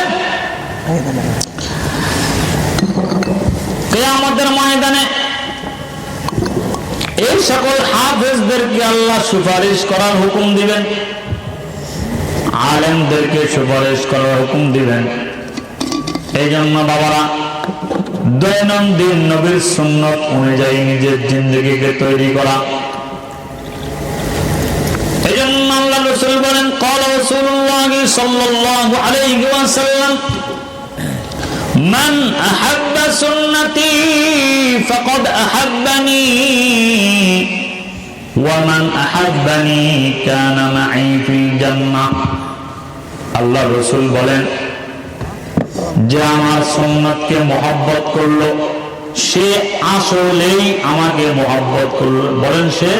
কিয়ামতের ময়দানে এই সকল হাফেজদেরকে আল্লাহ সুপারিশ করার হুকুম দিবেন, আলেমদেরকে সুপারিশ করার হুকুম দিবেন। এই জন্য বাবারা দৈনন্দিন নবীর সুন্নত অনুযায়ী নিজের জিন্দগিকে তৈরি করা। এই জন্য আল্লাহ রাসূল বলেন ক্বালা রাসূলুল্লাহ সাল্লাল্লাহু আলাইহি ওয়াসাল্লাম মান আহাব্বা সুন্নতি ফাকাদ আহাব্বানি ওয়া মান আহাব্বানি কানা মাই ফিল জান্নাহ। আল্লাহ রাসূল বলেন যে আমার সুন্নতকে মহব্বত করলো সে আসলেই আমাকে মহব্বত করলো। বলেন সে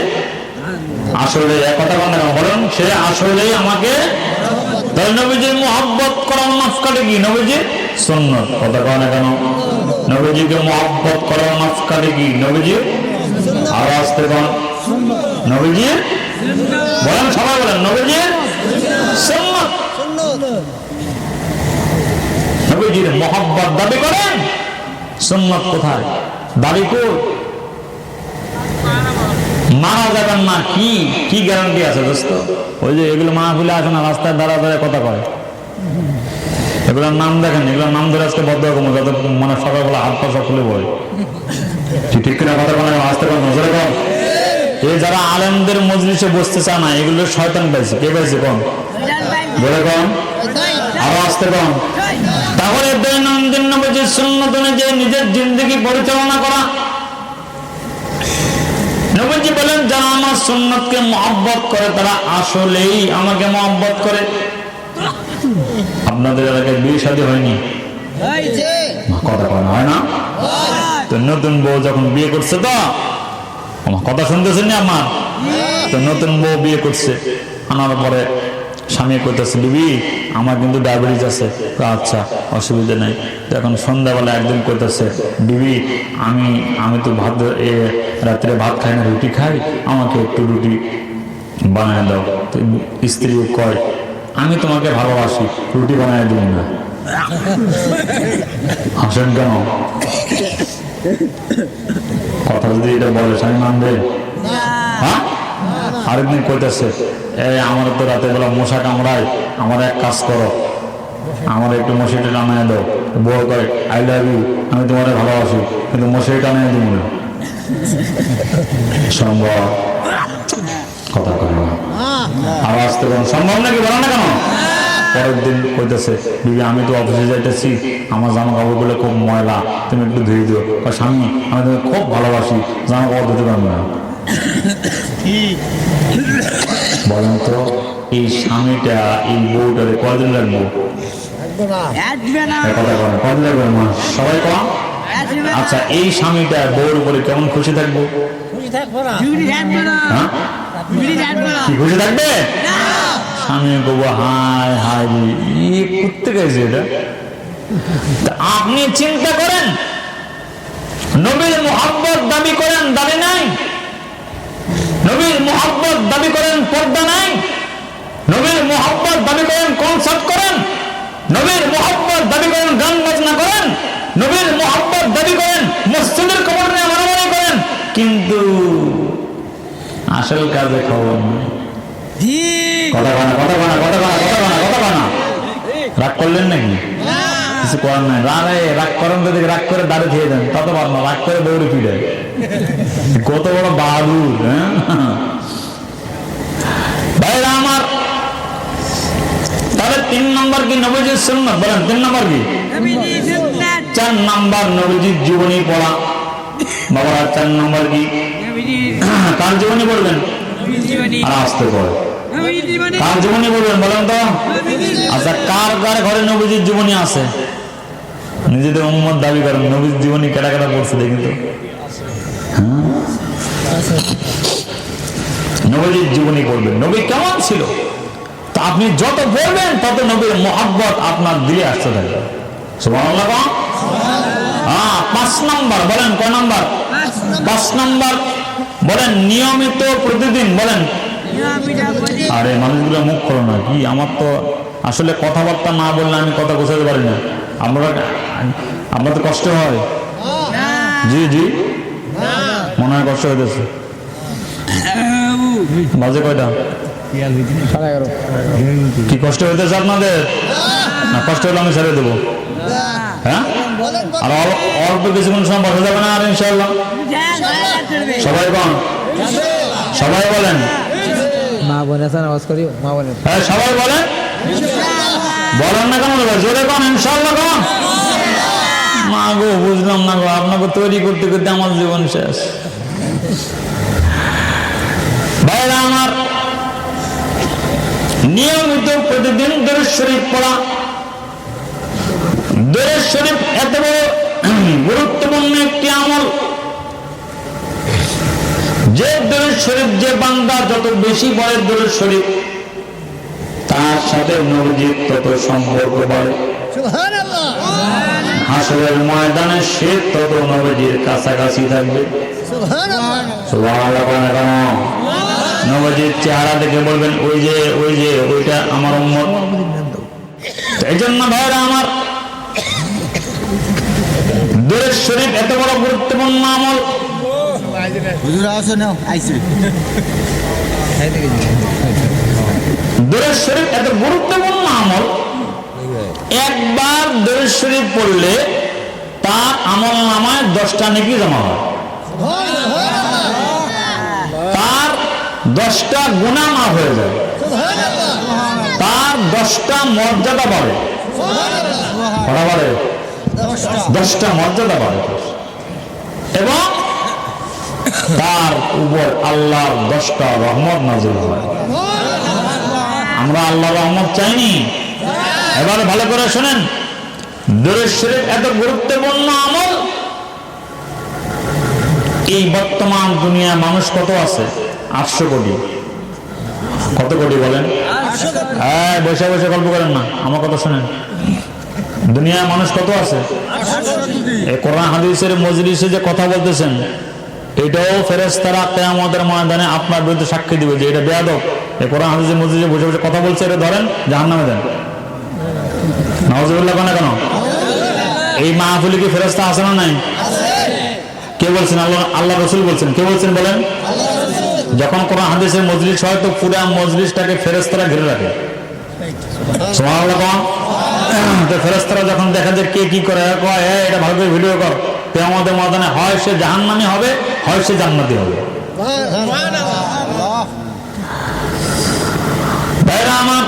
আসলে একথা বলেন সে আসলেই আমাকে। তাহলে নবীজির মহব্বত করার মাপকাঠি কি? নবীজির সুন্নাত। কথা কয় না কেন? নবীজিকে মহব্বত করার মাপকাঠি কি? নবীজির। আর আসতে কোন নবীজির? বলেন সবাই বলেন নবীজির সুন্নাত। নবীজির মহব্বত দাবি করেন, সুন্নাত কোথায়? দাবি কর। মারা যাবেন না, কি গ্যারান্টি আছে দোস্ত? ওই যে এগুলো মাহফিলে আসে না, রাস্তায় দাঁড়া দাঁড়ায় কথা কয়, এগুলোর নাম দেখেন, এগুলোর নাম ধরে আজকে বদ্ধ রকম যাতে মানে সকালবেলা হাত পা সব খুলে পড়ে। ঠিক কিনা কথা বলে আসতে কর, নজরে কর। এই যারা আলেমদের মজলিসে বসতে চায় না, এগুলো শয়তান পাইছে। কে পাইছে? কম বলে কম, আরো আসতে কম। তাহলে দৈনন্দিন নবীজির সুন্নাত অনুযায়ী নিজের জিন্দেগি পরিচালনা করা। নবীজি বলেন যারা আমার সুন্নাতকে মহব্বত করে তারা আসলেই আমাকে মহব্বত করে। আপনাদের এলাকায় বিয়ে শাদী হয়নি? কথা কয় না, হয় না? তো নতুন বউ যখন বিয়ে করছে, তো আমার কথা শুনতেছেন না আমার? তো নতুন বউ বিয়ে করছে, আনার পরে স্বামী করতেছে, বিবি আমার কিন্তু ডায়াবেটিস আছে। আচ্ছা, অসুবিধা নেই। তো এখন সন্ধ্যাবেলা একদিন করতেছে, বিবি আমি তো রাত্রে ভাত খাই না, রুটি খাই, আমাকে একটু রুটি বানায় দাও। তো স্ত্রী কয়, আমি তোমাকে ভালোবাসি, রুটি বানায় দিব না। হাসেন কেন? কথা যদি এটা বলে স্বামী মানবে? হ্যাঁ। আরেকদিন কইতেছে, আমার তো রাতের বেলা মশা কামড়ায়, আমার এক কাজ করো, আমার একটু মশারিটা টানায় দাও। বউ করে, আই লাভ ইউ, আমি তোমার ভালোবাসি, কিন্তু মশারি টানায় দিব না। সম্ভব? কথা কয় না, আওয়াজ তো সম্ভব নাকি? বলো না কেন? পরের দিন কইতেছে, বিবি আমি তো অফিসে যাইতেছি, আমার জামা কাপড়গুলো খুব ময়লা, তুমি একটু ধুয়ে দিও। স্বামী আমি তোমাকে খুব ভালোবাসি, জামা কাপড় ধুতে পারবো না। বলেন তো, এই স্বামীটা এই বউটারে কদিন লাগবো? কথা বলেন, কদিন লাগবে মা? সবাই কম। আচ্ছা, এই স্বামীটা বউর উপরে কেমন খুশি থাকবো? কি খুশি থাকবে? স্বামী বলবো, হায় হায় করতে গেছে এটা। আপনি চিন্তা করেন, নবীর মুহাব্বত দাবি করেন, দাবি নাই। নবীর মুহাব্বত দাবি করেন, পর্দা নাই। নবীর মুহাব্বত দাবি করেন, কনসার্ট করেন। নবীর মুহাব্বত দাবি করেন, গান বাজনা করেন। নবীর মুহাব্বত দাবি করেন, মসজিদের কবর নিয়ে মারামারি করেন, কিন্তু আসল কাজে খবর নেই। রাগ করলেন নাকি? কিছু করার নাই। রাগ করেন তো, রাগ করে দাঁড়িয়ে খেয়ে দেন, তত পার না। রাগ করে দৌড়ে ফিরে, কত বড় বাহাদুর। হ্যাঁ ভাইরা আমার, তাহলে 3 নম্বর কি? নবীজির সুন্নাত। বলেন 3 নম্বর কি? 4 নম্বর নবীজির জীবনী পড়া। বাবা 4 নম্বর কি? কার জীবনী পড়বেন? আর আসতে পড়ে কার জীবনী বলবেন? বলেন তো। আচ্ছা, কার কার ঘরে নবীজির জীবনী আছে? নিজেদের উম্মত দাবি করেন, নবীর জীবনী কেটা কেটা পড়ছে দেখি তো। নবীজির জীবনী পড়বেন, নবী কেমন ছিল। তা আপনি যত পড়বেন তত নবীর মুহাব্বত আপনার দিলে আসতে থাকবে। সুবহানাল্লাহ। 5 নম্বর বলেন, কয় নম্বর? 5 নম্বর বলেন, নিয়মিত প্রতিদিন। বলেন। আরে মানুষগুলো মুখ খোলো না কি? আমার তো আসলে কথাবার্তা না বললে আমি কথা গোছাতে পারি না। আপনার তো কষ্ট হয়? জি জি, মনে হয় কষ্ট হইতেছে। বাজে কয়টা? কি কষ্ট হইতেছে আপনাদের? না, কষ্ট হলে আমি ছেড়ে দেবো। হ্যাঁ, আর অল্প কিছুক্ষণ সময় বসা যাবে না? আর ইনশাআল্লাহ সবাই বলেন, সবাই বলেন, মা বোনের আওয়াজ করি, মা বোনের। হ্যাঁ সবাই বলেন, বলেন না কেমন? জোরে কোন ইনশাআল্লাহ কোন? মা গো, বুঝলাম না গো, আপনাকে তৈরি করতে করতে আমার জীবন শেষ। ভাইরা আমার, নিয়মিত প্রতিদিন দরুদ শরীফ পড়া। দরুদ শরীফ এত বড় গুরুত্বপূর্ণ একটি আমল, যে দরুদ শরীফ যে বান্দা যত বেশি পড়ে দরুদ শরীফ, তার সাথে নবীজির তত সম্পর্ক বাড়ে। সুবহানাল্লাহ। হাসরের ময়দানে সে তত নবীজির কাছাকাছি থাকবে। সুবহানাল্লাহ। সুবহানাল্লাহ। নবীজির চেহারা দেখে বলবেন, ওই যে ওইটা আমার উম্মত। এই জন্য ভাইরা আমার, দরুদ শরীফ এত বড় গুরুত্বপূর্ণ আমল। দরুদ শরীফ এত গুরুত্বপূর্ণ আমল, একবার দরুদ শরীফ পড়লে তার আমল নামায় 10টা নেকি জমা হয়, তার 10টা গুনাহ মাফ হয়ে যায়, তার 10টা মর্যাদা বাড়ে। কটা বাড়ে? 10টা মর্যাদা বাড়ে, এবং তার উপর আল্লাহর 10টা রহমত নাযিল হয়। আমরা আল্লাহর রহমত চাইনি? এবারে ভালো করে শুনেন, দরুদ শরীফ এত গুরুত্বপূর্ণ আমল। এই বর্তমান দুনিয়া মানুষ কত আছে? 800 কোটি। কত কোটি বলেন? হ্যাঁ, বসে বসে গল্প করেন না, আমার কথা শোনেন। দুনিয়ায় মানুষ কত আছে? এই কোরআন হাদিসের মজলিসে যে কথা বলতেছেন, এটাও ফেরেশতারা কিয়ামতের ময়দানে আপনার বিরুদ্ধে সাক্ষী দিবে যে এটা বেয়াদব। এই কোরআন হাদিসের মজলিসে বসে বসে কথা বলছে, এটা ধরেন জাহান্নামে দেন। নাউজুবিল্লাহ কেন? এই মাহফিলে কি ফেরেশতা আছে না নাই? কে বলছেন? আল্লাহ রাসূল বলছেন। কে বলছেন বলেন? যখন কোরআন হাদিসের মজলিস হয় তো পুরো মজলিসটাকে ফেরেশতারা ঘিরে রাখে। সুবহানাল্লাহ। তো ফেরেশতারা যখন দেখা যায় কে কি করে, কয় এটা ভালো করে ভিডিও কর, কিয়ামতের ময়দানে হয় সে জাহান্নামী হবে, হয় সে জান্নাতি হবে। ভাইরা আমার,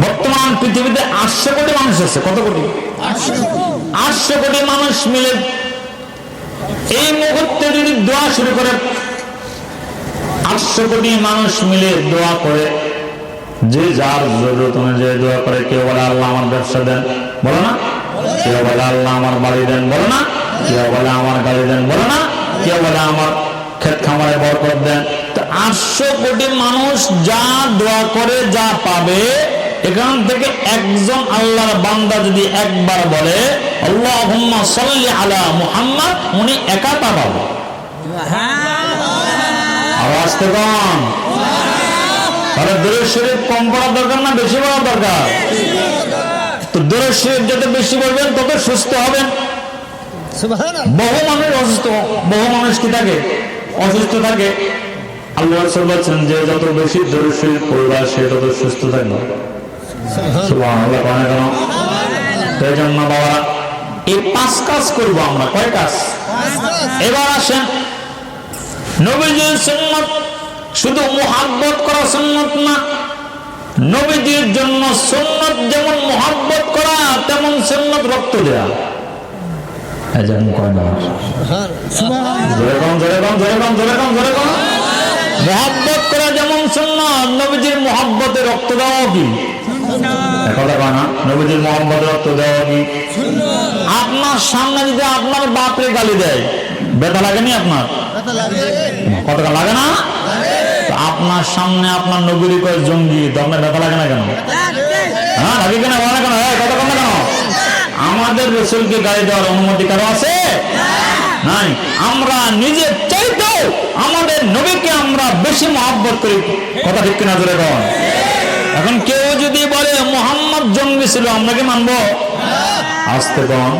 বর্তমান পৃথিবীতে 800 কোটি মানুষ আছে। কত কোটি? 800 কোটি মানুষ মিলে এই মুহূর্তে যদি দোয়া শুরু করে, 800 কোটি মানুষ মিলে দোয়া করে, যে যার জরুরত অনুযায়ী দোয়া করে। কেউ বলে আল্লাহ আমার ব্যবসা দেন, বলো না? কেউ বলে আল্লাহ আমার বাড়ি দেন, বলো না? কেউ বলে আমার গাড়ি দেন, বলো না? কেউ বলে আমার ক্ষেত খামারে বরকত দেন। তো 800 কোটি মানুষ যা দোয়া করে যা পাবে, এখান থেকে একজন আল্লাহর বান্দা যদি একবার বলে আল্লাহুম্মা সাল্লি আলা মুহাম্মাদ, উনি একা তা পাবে। আওয়াজ তো কম। তাহলে দরুদ শরীফ কম পড়ার দরকার না বেশি পড়ার দরকার? তো দরুদ শরীফ যত বেশি পড়বেন তত সুস্থ হবেন। বহু মানুষ অসুস্থ, বহু মানুষ কি থাকে? অসুস্থ থাকে। আল্লাহ রাসূল বলেছেন যে যত বেশি দরুদ শরীফ পড়বা সে তত সুস্থ থাকবে। সুবহানাল্লাহ। কেন? এই জন্য বাবা এই 5 কাজ করবো আমরা। কয় কাজ? এবার আসেন, নবীজির সুন্নাত শুধু মুহাব্বত করা সুন্নাত না, নবীজির জন্য সুন্নাত যেমন মুহাব্বত করা, তেমন সুন্নাত রক্ত দেয়া। এজন্য কয় না মুহাব্বত করা যেমন সুন্নাত, নবীজির মুহাব্বতে রক্ত দেওয়া কি? কথা কয় না? নবীজির মুহাব্বতে রক্ত দেওয়া কি? আপনার সামনে যদি আপনার বাপরে গালি দেয়, ব্যথা লাগেনি আপনার? কতটা লাগে না? আপনার সামনে আপনার নবীর কয় জঙ্গি, তো আপনার ব্যথা লাগে না কেন? হ্যাঁ, লাগে কেন? বলে কেন? কথা কম না কেন? আমাদের রাসূলকে গালি দেওয়ার অনুমতি কারো আছে? নাই। আমরা নিজে চাইতেও আমাদের নবীকে আমরা বেশি মহব্বত করি। কথা ঠিক কিনা জোরে কন? এখন কেউ যদি বলে মুহাম্মদ জঙ্গি ছিল, আমরা কি মানবো? আসতে কন।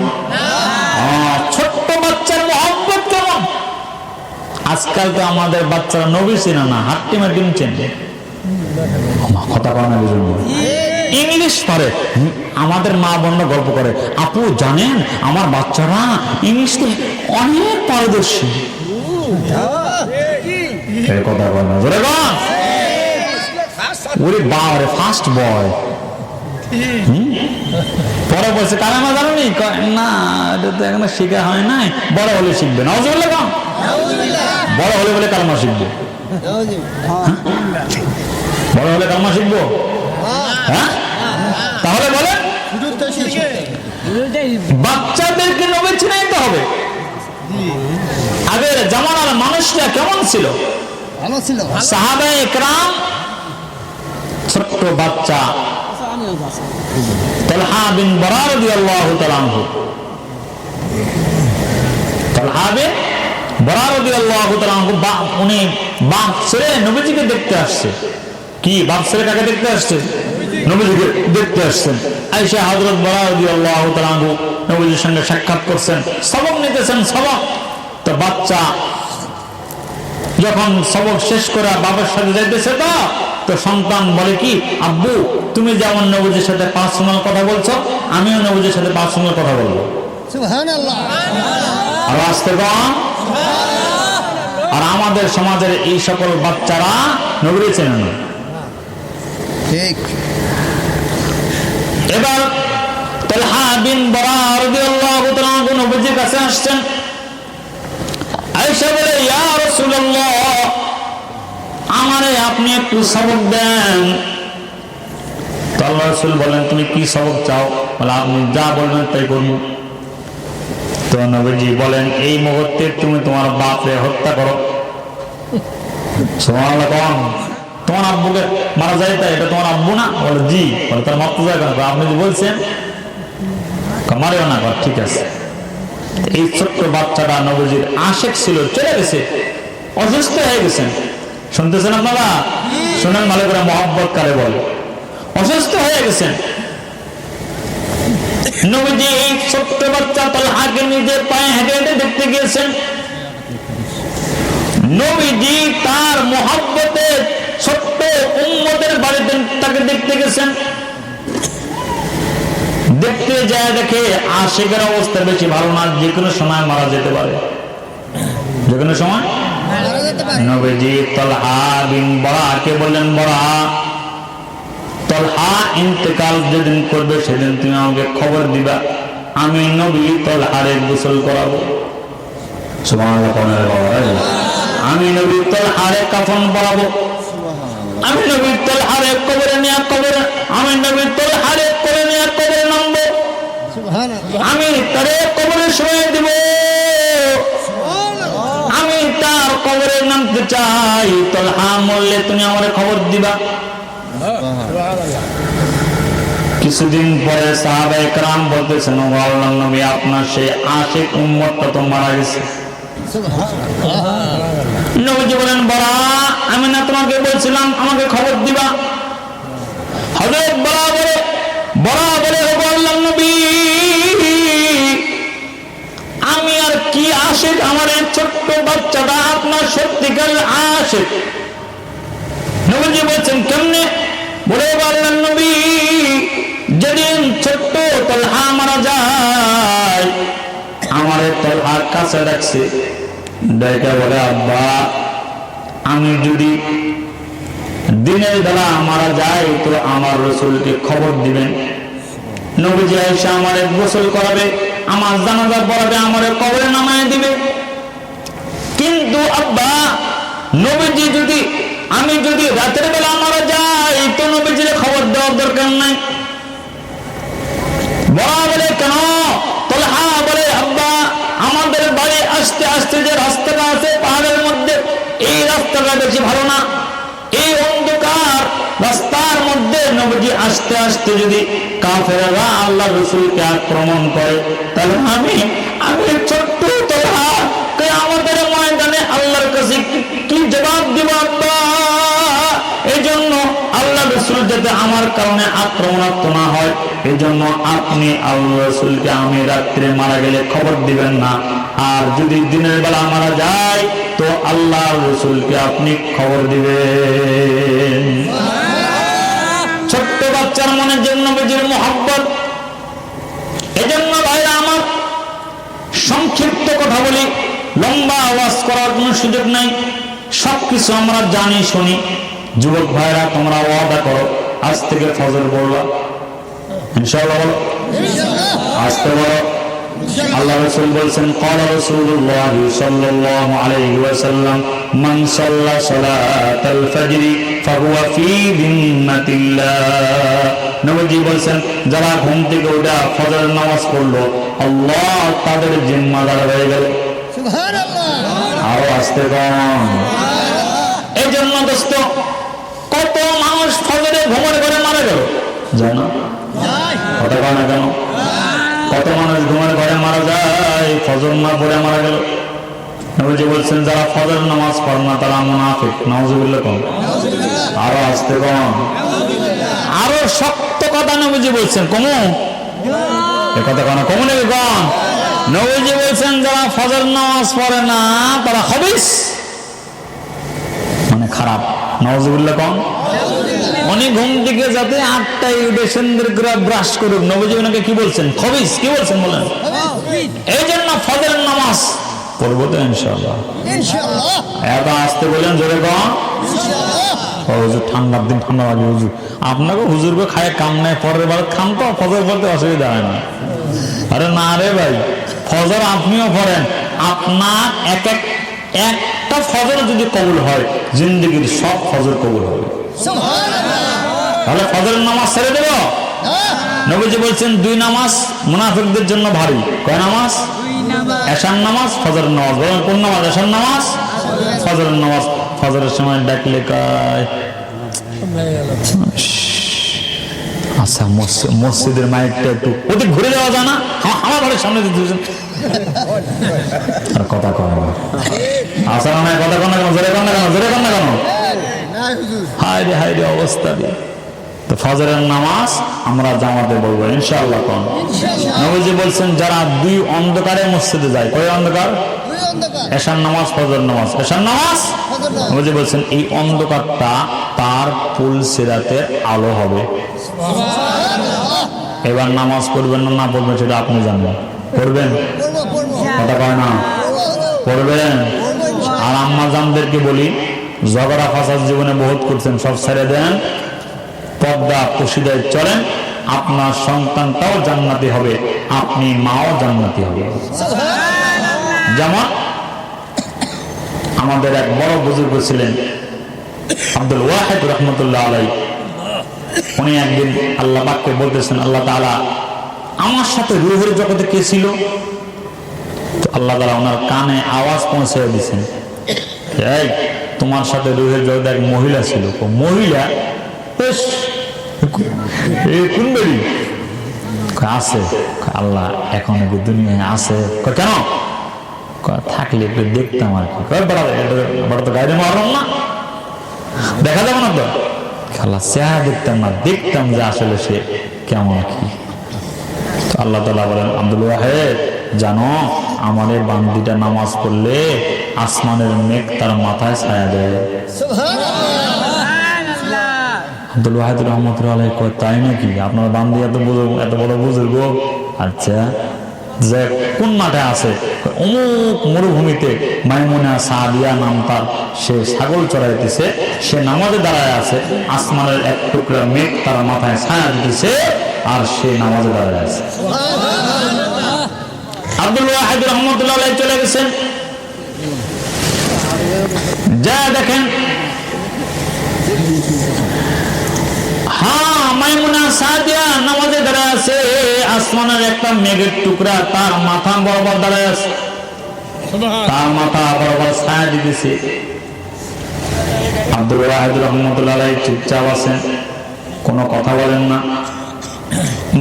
ছোট্ট বাচ্চার মহব্বত কেমন? আজকাল তো আমাদের বাচ্চারা নবী চেনে না, হাট্টি মাটিম চেনে। কথা কন না, বুঝুন ইংলিশ পারে। আমাদের মা বোনরা গল্প করে, আপু জানেন আমার বাচ্চারা ইংলিশে অনেক পারদর্শী। কথা কন না জোরে কন। ওরে বাবারে, ফার্স্ট বয়। পরে বলছে কালেমা জানোনি? না, এটা তো এখনো শেখা হয় নাই, বড় হলে শিখবে। নাউজুবিল্লাহ কম। বড় হলে বলে কালেমা শিখবো। বড় হলে কালেমা শিখবো? হ্যাঁ, তাহলে বলে বাচ্চাদেরকে নবী চিনাইতে হবে। আগের জামানার মানুষরা কেমন ছিল? সাহাবায়ে ইকরাম, ছোট্ট বাচ্চা তালহা বিন বারা রাদিয়াল্লাহু তাআলা আনহু, তালহা বিন বারা রাদিয়াল্লাহু তাআলা আনহু, উনি বাপ ছেড়ে নবীজিকে দেখতে আসছে। কি বাপ ছেড়ে কাকে দেখতে আসছে? নবীজিকে দেখতে আসছেন। আয়েশা হযরত বারা রাদিয়াল্লাহু তাআলা আনহু নবীজির সঙ্গে সাক্ষাৎ করছেন, সবক নিতেছেন। সবক তো বাচ্চা যখন সবক শেষ করে বাবার সাথে যাইতেছে, তো সন্তান বলে কি, আব্বু তুমি যেমন নবীজির সাথে পার্সোনাল কথা বলছো, আমিও নবীজির সাথে পার্সোনাল কথা বলবো। সুবহানাল্লাহ। আর আসতে কম। আর আমাদের সমাজের এই সকল বাচ্চারা নবী চেনে না। ঠিক। এবার তালহা বিন বারা রাদিয়াল্লাহু তাআলা নবীজির কাছে আসছেন। আয়েশা বলে, ইয়া রাসূলুল্লাহ, আমারে আপনি একটু সবক দেন। তো আল্লাহ রাসূল বলেন, তুমি কি সবক চাও? বলে আপনি যা বলবেন তাই করব। তো নবীজি বলেন, এই মুহূর্তে তুমি তোমার বাপকে হত্যা করো। সুবহানাল্লাহ। তোমার আব্বুকে মারা যায় তাই এটা তোমার আব্বু না? বলে জি। বলে তার মারতে যায় কেন? আপনি যে বলছেন মারেও না। ঠিক আছে। এই ছোট্ট বাচ্চাটা নবীজির আশেক ছিল, চলে গেছে, অসুস্থ হয়ে গেছেন। শুনতেছেন আপনারা? শুনেন ভালো করে, মহব্বত কারে বলে। অসুস্থ হয়ে গেছেন নবীজি। এই ছোট্ট বাচ্চা তালহাকে নিজের পায়ে হেঁটে হেঁটে দেখতে গিয়েছেন। নবীজি তার মহব্বতে ছোট্ট উম্মতের বাড়িতে তাকে দেখতে গেছেন। দেখতে যায় দেখে আশিকের অবস্থা বেশি ভালো না, যে কোনো সময় মারা যেতে পারে, যে কোনো সময়। নবীজি তালহা বিন বরাকে বললেন, বরা, তালহা ইন্তেকাল যেদিন করবে সেদিন তুমি আমাকে খবর দিবা, আমি নবী তালহারে গোসল করাবো। সুবহানাল্লাহ। আমি নবী তালহারে কাফন পরাবো, আমি নবী তালহারে কবরে নিয়ে আমি নবী তালহারে করে নিয়ে কবরে নামবো, আমি তারে কবরে শুয়ে দিব, আমি তার কবরে নামতে চাই। তালহা মরলে তুমি আমার খবর দিবা। কিছুদিন পরে সাহাবায়ে কেরাম বলতেছেন, ও আল্লাহর নবী, আপনার সেই আশিক উম্মতটা তো মারা গেছে। নবীজি বলেন, বরা, আমি না তোমাকে বলছিলাম আমাকে খবর দিবা? হযরত বরা বলে ও আল্লাহর নবী, আমি আর কি আশিক, আমার এই ছোট্ট বাচ্চাটা আপনার সত্যিকারের আশিক। নবীজি বলছেন, কেমনে? বলে ও আল্লাহর নবী, যেদিন ছোট্ট তালহা মারা যায়, আমারে তালহার কাছে ডাকছে, ডাইকা বলে, আব্বা, আমি যদি দিনের বেলা মারা যায় তো আমার রাসূলকে খবর দিবেন। নবীজি আয়েশা আমারে গোসল করাবে, আমার জানাজা পড়াবে, আমারে কবরে নামায় দিবে। কিন্তু আব্বা, নবীজি যদি আমি যদি রাতের বেলা মারা যাই তো নবীজির খবর দেওয়ার দরকার নাই। বলা বলে, কেন? তালহা বলে, আব্বা, আমাদের বাড়ি আসতে আসতে যে রাস্তাটা আছে পাহাড়ের মধ্যে, এই রাস্তাটা বেশি ভালো না। এই অন্ধকার রাস্তার মধ্যে নবীজি আসতে আসতে যদি কাফেররা আল্লাহ রাসূলকে আক্রমণ করে, তাহলে আমি ছোট্ট তালহা কিয়ামতের ময়দানে আল্লাহর কাছে কি জবাব দিব আব্বা? এই জন্য আল্লাহ রাসূল যাতে আমার কারণে আক্রমণাত্মক না হয়, এই জন্য আপনি আল্লাহ রাসূলকে আমি রাত্রে মারা গেলে খবর দিবেন না, আর যদি দিনের বেলা মারা যায় তো আল্লাহ রাসূলকে আপনি খবর দিবেন। ছোট্ট বাচ্চার মনে যে নবীজির মহব্বত, এজন্য ভাইরা আমার, সংক্ষিপ্ত কথা বলি, লম্বা আওয়াজ করার কোনো সুযোগ নাই, সবকিছু আমরা জানি শুনি। যুবক ভাইরা, তোমরা ওয়াদা করো, আজ থেকে ফজর পড়বা, ইনশাআল্লাহ বলো, আসতে বলো। আল্লাহ রাসূল বলেছেন, ক্বালা রাসূলুল্লাহ সাল্লাল্লাহু আলাইহি ওয়াসাল্লাম, মান সাল্লা সালাতাল ফজরি ফাহুয়া ফি যিম্মাতিল্লাহ। নবীজি বলেন, যারা ঘুম থেকে উঠে ফজরের নামাজ পড়লো, আল্লাহ তাদের জিম্মাদার হয়ে গেল। সুবহানাল্লাহ। আরো আসতে কম। এই জন্য দোস্ত, কত মানুষ ফজরে ঘুমের ঘরে মারা গেল, যায় না? কথা কয় না কেন? কত মানুষ ঘুমের ঘরে মারা যায়, ফজর না পড়ে মারা গেল। নবীজি বলছেন, যারা ফজর নামাজ পড়ে না তারা মুনাফিক। নাউজুবিল্লাহ। কম। আরো আসতে কম। আরো শক্ত কথা নবীজি বলছেন, কমু এ কথা কেন? কমু নাকি কম? নবীজি বলছেন, যারা ফজর নামাজ পড়ে না তারা খবিস, মানে খারাপ। নাউজুবিল্লাহ। কম। উনি ঘুম থেকে যাতে 8টায় উঠে সুন্দর করে ব্রাশ করুক, নবীজি ওনাকে কি বলছেন? খবিস। কি বলছেন বলেন? এই জন্য ফজরের নামাজ পড়বো তো ইনশাআল্লাহ। এত আসতে বলেন, জোরে কম। হুজুর ঠান্ডার দিন ঠান্ডা লাগে, হুজুর আপনাকে হুজুরকে খায় কাম নাই, পরের বার খান তো, ফজর পড়তে অসুবিধা হয় না। আরে না রে ভাই, ফজর আপনিও পড়েন, আপনার একটা ফজর যদি কবুল হয়, জিন্দগির সব ফজর কবুল হবে। তাহলে ফজরের নামাজ ছেড়ে দেব? নবীজি বলছেন, 2 নামাজ মুনাফিকদের জন্য ভারী। কয় নামাজ? এশার নামাজ, ফজরের নামাজ। বলেন কোন নামাজ? এশার নামাজ, ফজরের নামাজ। ফজরের সময় ডাকলে কয় আচ্ছা, মসজিদের মাইকটা একটু ওদিক ঘুরে যাওয়া যায় না? আমার বাড়ির সামনে দিতে আর কথা কয় না। আচ্ছা না, কথা কন না কেন? জোরে কন না কেন? জোরে কন না কেন? হায় রে হায় রে অবস্থা রে। তো ফজরের নামাজ আমরা জামাতে বলবো ইনশাআল্লাহ। কোন নবীজি বলছেন যারা দুই অন্ধকারে মসজিদে যায়, কয় অন্ধকার? এশার নামাজ, ফজর নামাজ, এশার নামাজ। নবীজি বলছেন এই অন্ধকারটা তার পুল সিরাতের আলো হবে। এবার নামাজ পড়বেন না না পড়বেন সেটা আপনি জানবেন। পড়বেন? কথা কয় না? পড়বেন। আর আম্মা জানদেরকে বলি, ঝগড়া ফাসাদ জীবনে বহুত করছেন, সব ছেড়ে দেন, পর্দা পশিদায় চলেন, আপনার সন্তানটাও জান্নাতি হবে, আপনি মাও জান্নাতি হবে। যেমন আমাদের এক বড় বুজুর্গ ছিলেন আব্দুল ওয়াহিদ রহমতুল্লাহ আলাইহি, উনি একদিন আল্লাহ পাককে বলতেছেন, আল্লাহ তাআলা আমার সাথে রূহের জগতে কে ছিল? তো আল্লাহ তাআলা ওনার কানে আওয়াজ পৌঁছে দিয়েছেন, এই তোমার সাথে রূহের জগতে এক মহিলা ছিল। মহিলা? কোন বাড়ি? আছে। আল্লাহ এখন দুনিয়ায় আছে। কেন? থাকলে একটু দেখতাম আর কি। বড় তো গাড়ি মারলাম না, দেখা যাবে না তো? খালা চেহারা দেখতাম না, দেখতাম যে আসলে সে কেমন কি। আল্লাহ তাআলা বলেন, আব্দুল ওয়াহিদ জানো আমার এই বান্দিটা নামাজ পড়লে আসমানের মেঘ তার মাথায় ছায়া দেয়। আব্দুল ওয়াহিদ রহমতুল্লাহ আলাইহি কয়, তাই নাকি? আপনার বান্দি এত বড় বুজুর্গ? আচ্ছা, যে কোন মাঠে আছে? অমুক মরুভূমিতে মাইমুনা সাদিয়া নাম তার, সে ছাগল চড়াইতেছে, সে নামাজে দাঁড়ায় আছে, আসমানের এক টুকরা মেঘ তার মাথায় ছায়া দিতেছে, আর সে নামাজে দাঁড়ায় আছে। আব্দুল ওয়াহিদ রহমতুল্লাহ আলাইহি চলে গেছেন, যা দেখেন মাইমুনা সাদিয়া নামাজে দাঁড়ায় আছে, আসমানের একটা মেঘের টুকরা তার মাথা বরাবর দাঁড়ায় আছে, তার মাথা বরাবর ছায়া দিতেছে। আব্দুল ওয়াহিদ রহমতুল্লাহ আলাইহি চুপচাপ আছেন, কোনো কথা বলেন না।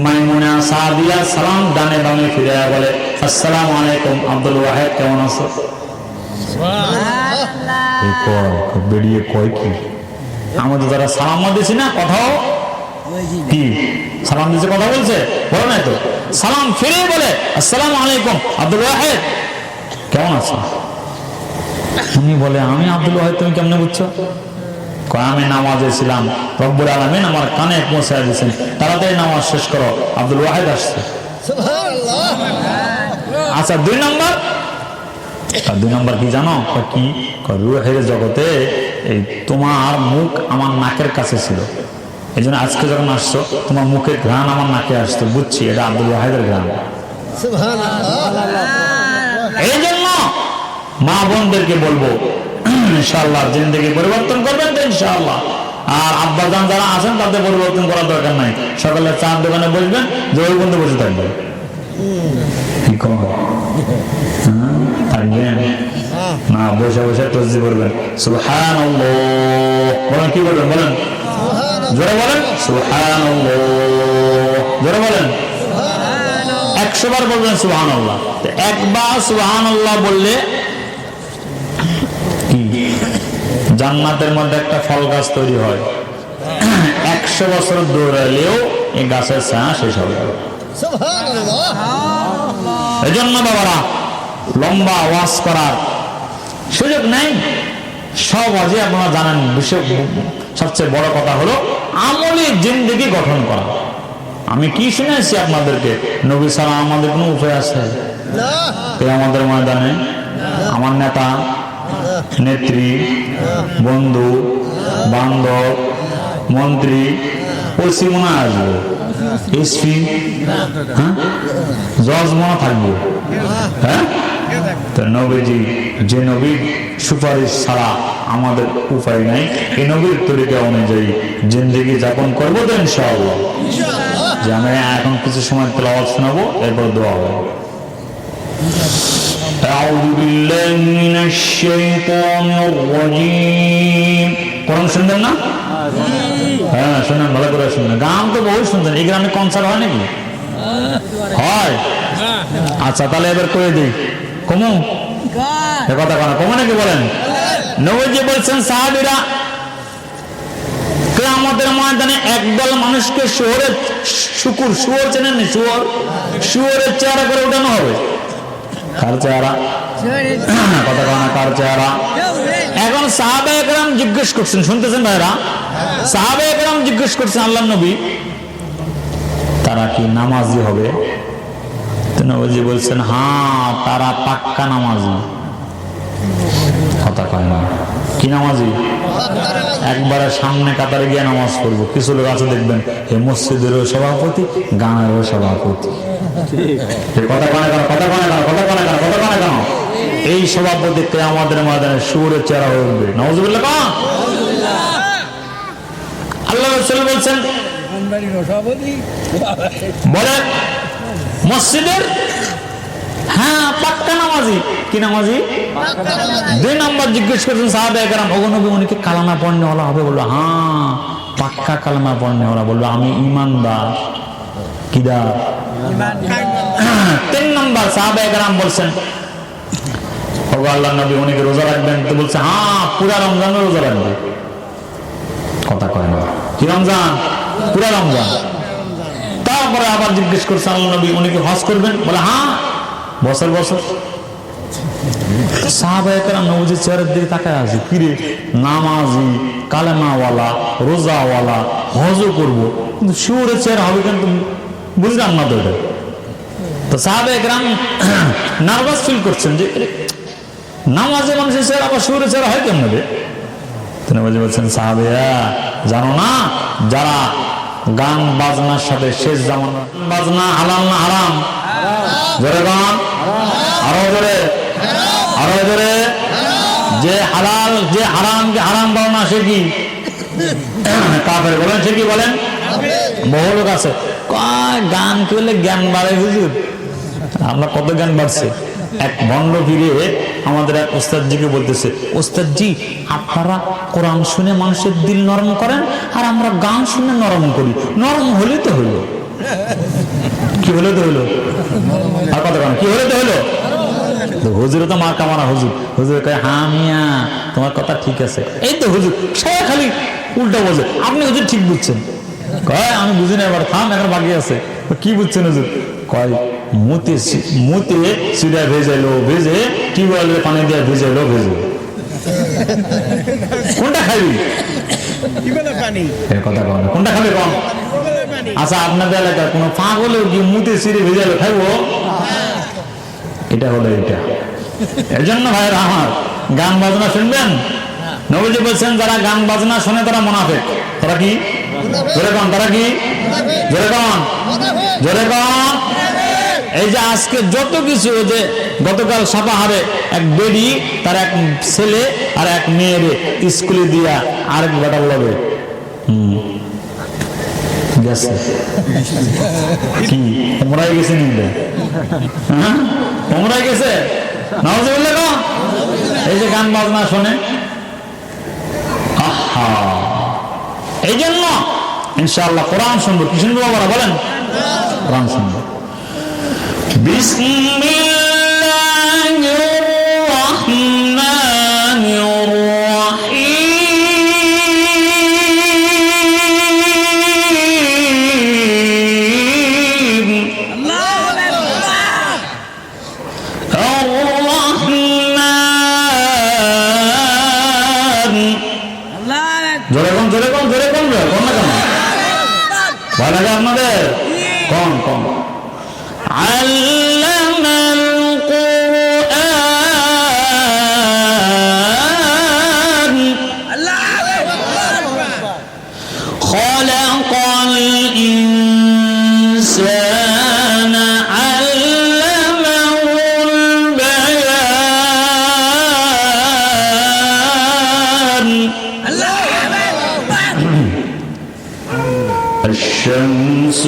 মাইমুনা সাদিয়া সালাম ডানে বামে ফিরে বলে, আসসালামু আলাইকুম আব্দুল ওয়াহিদ, কেমন আছো? বেরিয়ে কয় কি? আমাদের যারা সালাম দিয়েছি না, কথাও কি সালাম দিয়েছে, কথা বলছে, বলো নাই তো? সালাম ফিরে বলে, আসসালামু আলাইকুম আব্দুল ওয়াহিদ, কেমন আছো? উনি বলে, আমি আব্দুল ওয়াহিদ, তুমি কেমনে বুঝছো? আমি নামাজে ছিলাম, রব্বুল আলামিন আমার কানে পৌঁছে দিয়েছেন, তাড়াতাড়ি নামাজ শেষ করো, আব্দুল ওয়াহিদ আসছে। আচ্ছা, দুই নম্বর কি জানো? কি? রূহের জগতে এই তোমার মুখ আমার নাকের কাছে ছিল, এই জন্য আজকে যখন আসছো তোমার মুখের ঘ্রাণ আমার নাকে আসতো, বুঝছি এটা আব্দুল ওয়াহিদের ঘ্রাণ। এই জন্য মা বোনদেরকে বলবো ইনশাআল্লাহ জিন্দেগি পরিবর্তন করবেন তো ইনশাআল্লাহ। আর আব্বাজান যারা আছেন তাদের পরিবর্তন করার দরকার নাই, সকালে চার দোকানে বসবেন, যে ওই বন্ধু বসে থাকবে, কি থাকবেন না, বসে বসে তসবিহ করবেন, সুবহানাল্লাহ বলেন, কি বলবেন বলেন, জোরে বলেন সুবহানাল্লাহ, জোরে বলেন 100 বার বলবেন সুবহানাল্লাহ। একবার সুবহানাল্লাহ বললে জান্নাতের মধ্যে একটা ফল গাছ তৈরি হয়, 100 বছর দৌড়ালেও এই গাছের ছায়া শেষ হবে। এই জন্য বাবারা লম্বা ওয়াজ করার সুযোগ নেই, সব আজই আপনারা জানেন। সবচেয়ে বড় কথা হলো আমলি জিন্দেগি গঠন করা। আমি কি শুনেছি আপনাদেরকে, নবী সালাম আমাদের কোনো উপায় আছে আমাদের ময়দানে? আমার নেতা, নেত্রী, বন্ধু বান্ধব, মন্ত্রী, ওসি মনে আসবো, এসপি, জজ মনে থাকবো, হ্যাঁ? তো নবীজি, যে নবীর সুপারিশ ছাড়া আমাদের উপায় নাই, এই নবীর তরিকা অনুযায়ী জিন্দেগি যাপন করবো তো ইনশাআল্লাহ। যে আমি এখন কিছু সময় তেলাওয়াত শোনাবো, এরপর দোয়া হবে। أعوذ بالله من الشيطان الرجيم কোরআন শুনবেন না? হ্যাঁ শুনেন, ভালো করে শুনবেন। গান তো বহু শুনতেন। এই গ্রামে কনসার্ট হয় নাকি? হয়। আচ্ছা তাহলে এবার করে দিই, কমু কথা কনা কমু নাকি বলেন? নবীজি বলছেন সাহাবীরা কিয়ামতের ময়দানে একদল মানুষকে শুয়োরের শুয়োর চেনেন? শুয়োরের চেহারা করে উঠানো হবে। কার চেহারা? কথা কনা কার চেহারা? এখন সাহাবায়ে কেরাম জিজ্ঞেস করছেন, শুনতেছেন ভাইরা? সাহাবায়ে কেরাম জিজ্ঞেস করছেন আল্লাহর নবী তারা কি নামাজি হবে? নবীজি বলছেন হ্যাঁ তারা পাক্কা নামাজি। কথা কয় না, কি নামাজি? একবারে সামনে কাতারে গিয়ে নামাজ পড়বো। কিছু লোক আছে দেখবেন এই মসজিদেরও সভাপতি, গানেরও সভাপতি। কথা কয় না, কথা কয় না, কথা কয় না, কথা কয় না। এই সভাপতি কিয়ামতের ময়দানে শুয়োরের চেহারা হয়ে উঠবে। নাউযুবিল্লাহ। আল্লাহ রাসূল বলছেন বলে মসজিদের হ্যাঁ পাক্কা নামাজি। কি নামাজি? 2 নম্বর জিজ্ঞেস করছেন সাহাবায়ে কেরাম, ওগো নবী উনি কি কালেমা পড়নেওয়ালা হবে? বললো হ্যাঁ পাক্কা কালেমা পড়নেওয়ালা। বললো আমি ঈমানদার। কিদার? 3 নম্বর সাহাবায়ে কেরাম বলছেন ওগো আল্লাহর নবী উনি কি রোজা রাখবেন? তো বলছে হ্যাঁ পুরা রমজানের রোজা রাখবে। কথা কয় না, কি রমজান? পুরা রমজান। তারপরে আবার জিজ্ঞেস করছে আল্লাহর নবী উনি কি হজ করবেন? বলে হ্যাঁ বছর বছর। সাহাবায়ে কেরাম নবীজির চেহারার দিকে তাকায় আছে, কিরে নামাজি, কালেমাওয়ালা, রোজাওয়ালা, হজও করবো, কিন্তু শুয়োরের চেহারা হবে কেন? বুঝলাম না তো এটা। তো সাহাবায়ে কেরাম নার্ভাস ফিল করছেন যে নামাজে মানুষের চেহারা আবার শুয়োরের চেহারা হয় কেমন রে? নবীজি বলছেন সাহাবায়া জানো না যারা গান বাজনার সাথে শেষ জামানা, বাজনা হালাল না হারাম? জোরে গান, আরো জোরে, আরো জোরে। যে হালাল যে হারামকে হারাম বলে না সে কি কাফের? বলেন সে কি? বলেন। বহু লোক আছে গান করলে জ্ঞান বাড়ে। হুজুর আমরা কত জ্ঞান বাড়ছে। এক ভণ্ড ফিরে আমাদের এক ওস্তাদজিকে বলতেছে, ওস্তাদজি আপনারা কোরআন শুনে মানুষের দিল নরম করেন আর আমরা গান শুনে নরম করি। নরম হলে তো হইল, কি হলে তো হইলো? আর কথা বলেন কি হলে তো হইলো? হুজুরে তো মার কামারা। হুজুর কয় হ্যাঁ মিয়া তোমার কথা ঠিক আছে। এই তো হুজুর সবাই খালি উল্টা বোঝে। আপনি হুজুর ঠিক বুঝছেন। কয় আমি বুঝি না, এবার থাম এখন বাকি আছে। কি বুঝছেন হুজুর? কয় মুতে সিরা ভেজাইলো, ভেজে টিউবওয়েলের পানি দিয়ে ভেজাইলো, ভেজে কোনটা খাবি? কথা কন কোনটা খাবে কম? আচ্ছা আপনাদের এলাকার কোন পাগলেও কি মুতে সিরে ভেজাইলো খাইবো? এটা হলো এটা। এর জন্য ভাইরা আমার গান বাজনা শুনবেন। নবীজি বলছেন যারা গান বাজনা শুনে তারা মুনাফিক। তারা কি? জোরে কন, তারা কি? জোরে কন, জোরে কন। এই যে আজকে যত কিছু, যে গতকাল সাপাহারে এক বেডি তার এক ছেলে আর এক মেয়ের স্কুলে দিয়া আরেক বেটা বলবে গেছে কি ওমরাই গেছে নিন্দে, হ্যাঁ ওমরাই গেছে। নাউজুবিল্লাহ। এই যে গান বাজনা শোনে, আহা এই জন্য ইনশাআল্লাহ কোরআন শুনবো। কি শুনবো বাবারা বলেন? কোরআন শুনবো। বিসমিল্লাহির রাহমানির রাহিম। আল্লাহু আকবার। আর-রাহমান। জোরে কোন, জোরে কোন, জোরে কোন, কোন না কেন ভালো লাগে আপনাদের? কোন কোন? আল্লামাল কুরআন। আল্লাহু আকবার। খালাকাল ইনসানা আল্লামাহুল বায়ান। আল্লাহু আকবার। الشمس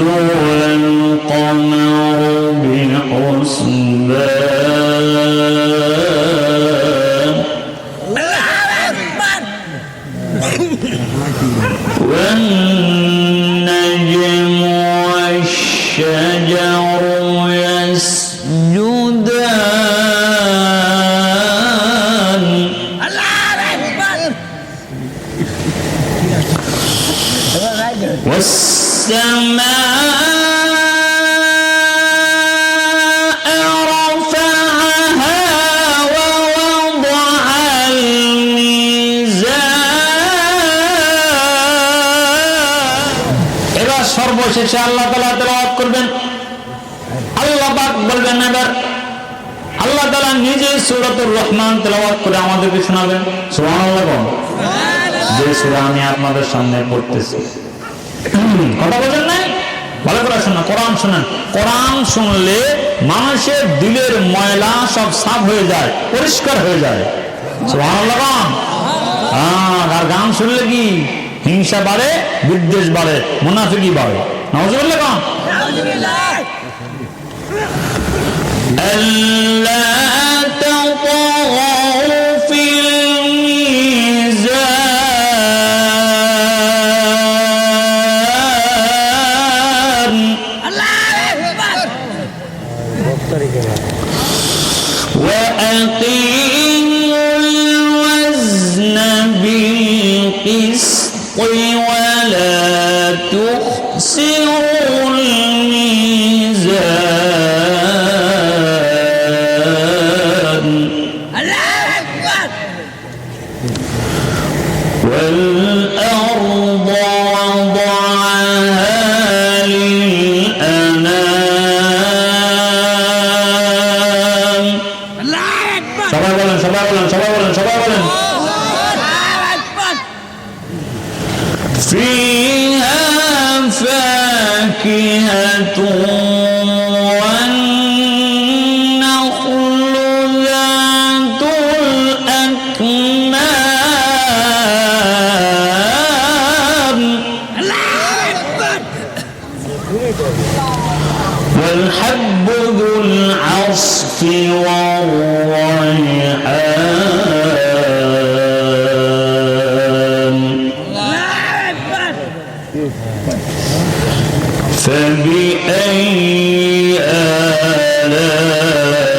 শেষে আল্লাহ তাআলা তেলাওয়াত করবেন। আল্লাহ পাক বলবেন, এবার আল্লাহ তাআলা নিজে সূরাতুর রহমান তেলাওয়াত করে আমাদেরকে শোনাবেন। সুবহানাল্লাহ। যে সূরা আমি আপনাদের সামনে পড়তেছি, কথা বলেন নাই? ভালো করে শোনা, কোরআন শোনেন। কোরআন শুনলে মানুষের দিলের ময়লা সব সাফ হয়ে যায়, পরিষ্কার হয়ে যায়। সুবহানাল্লাহ। আর গান শুনলে কি হিংসা বাড়ে, বিদ্বেষ বাড়ে, মুনাফিকি বাড়ে। নাউজুবিল্লাহ। আল্লাহ وأقيموا الوزن بالقسط ولا تخسروا الميزان والأرض وضعها للأنام সবাই বলেন فيها فاكهة والنخل ذات الأكمام والحب ذو العصف والريحان فبأي آلاء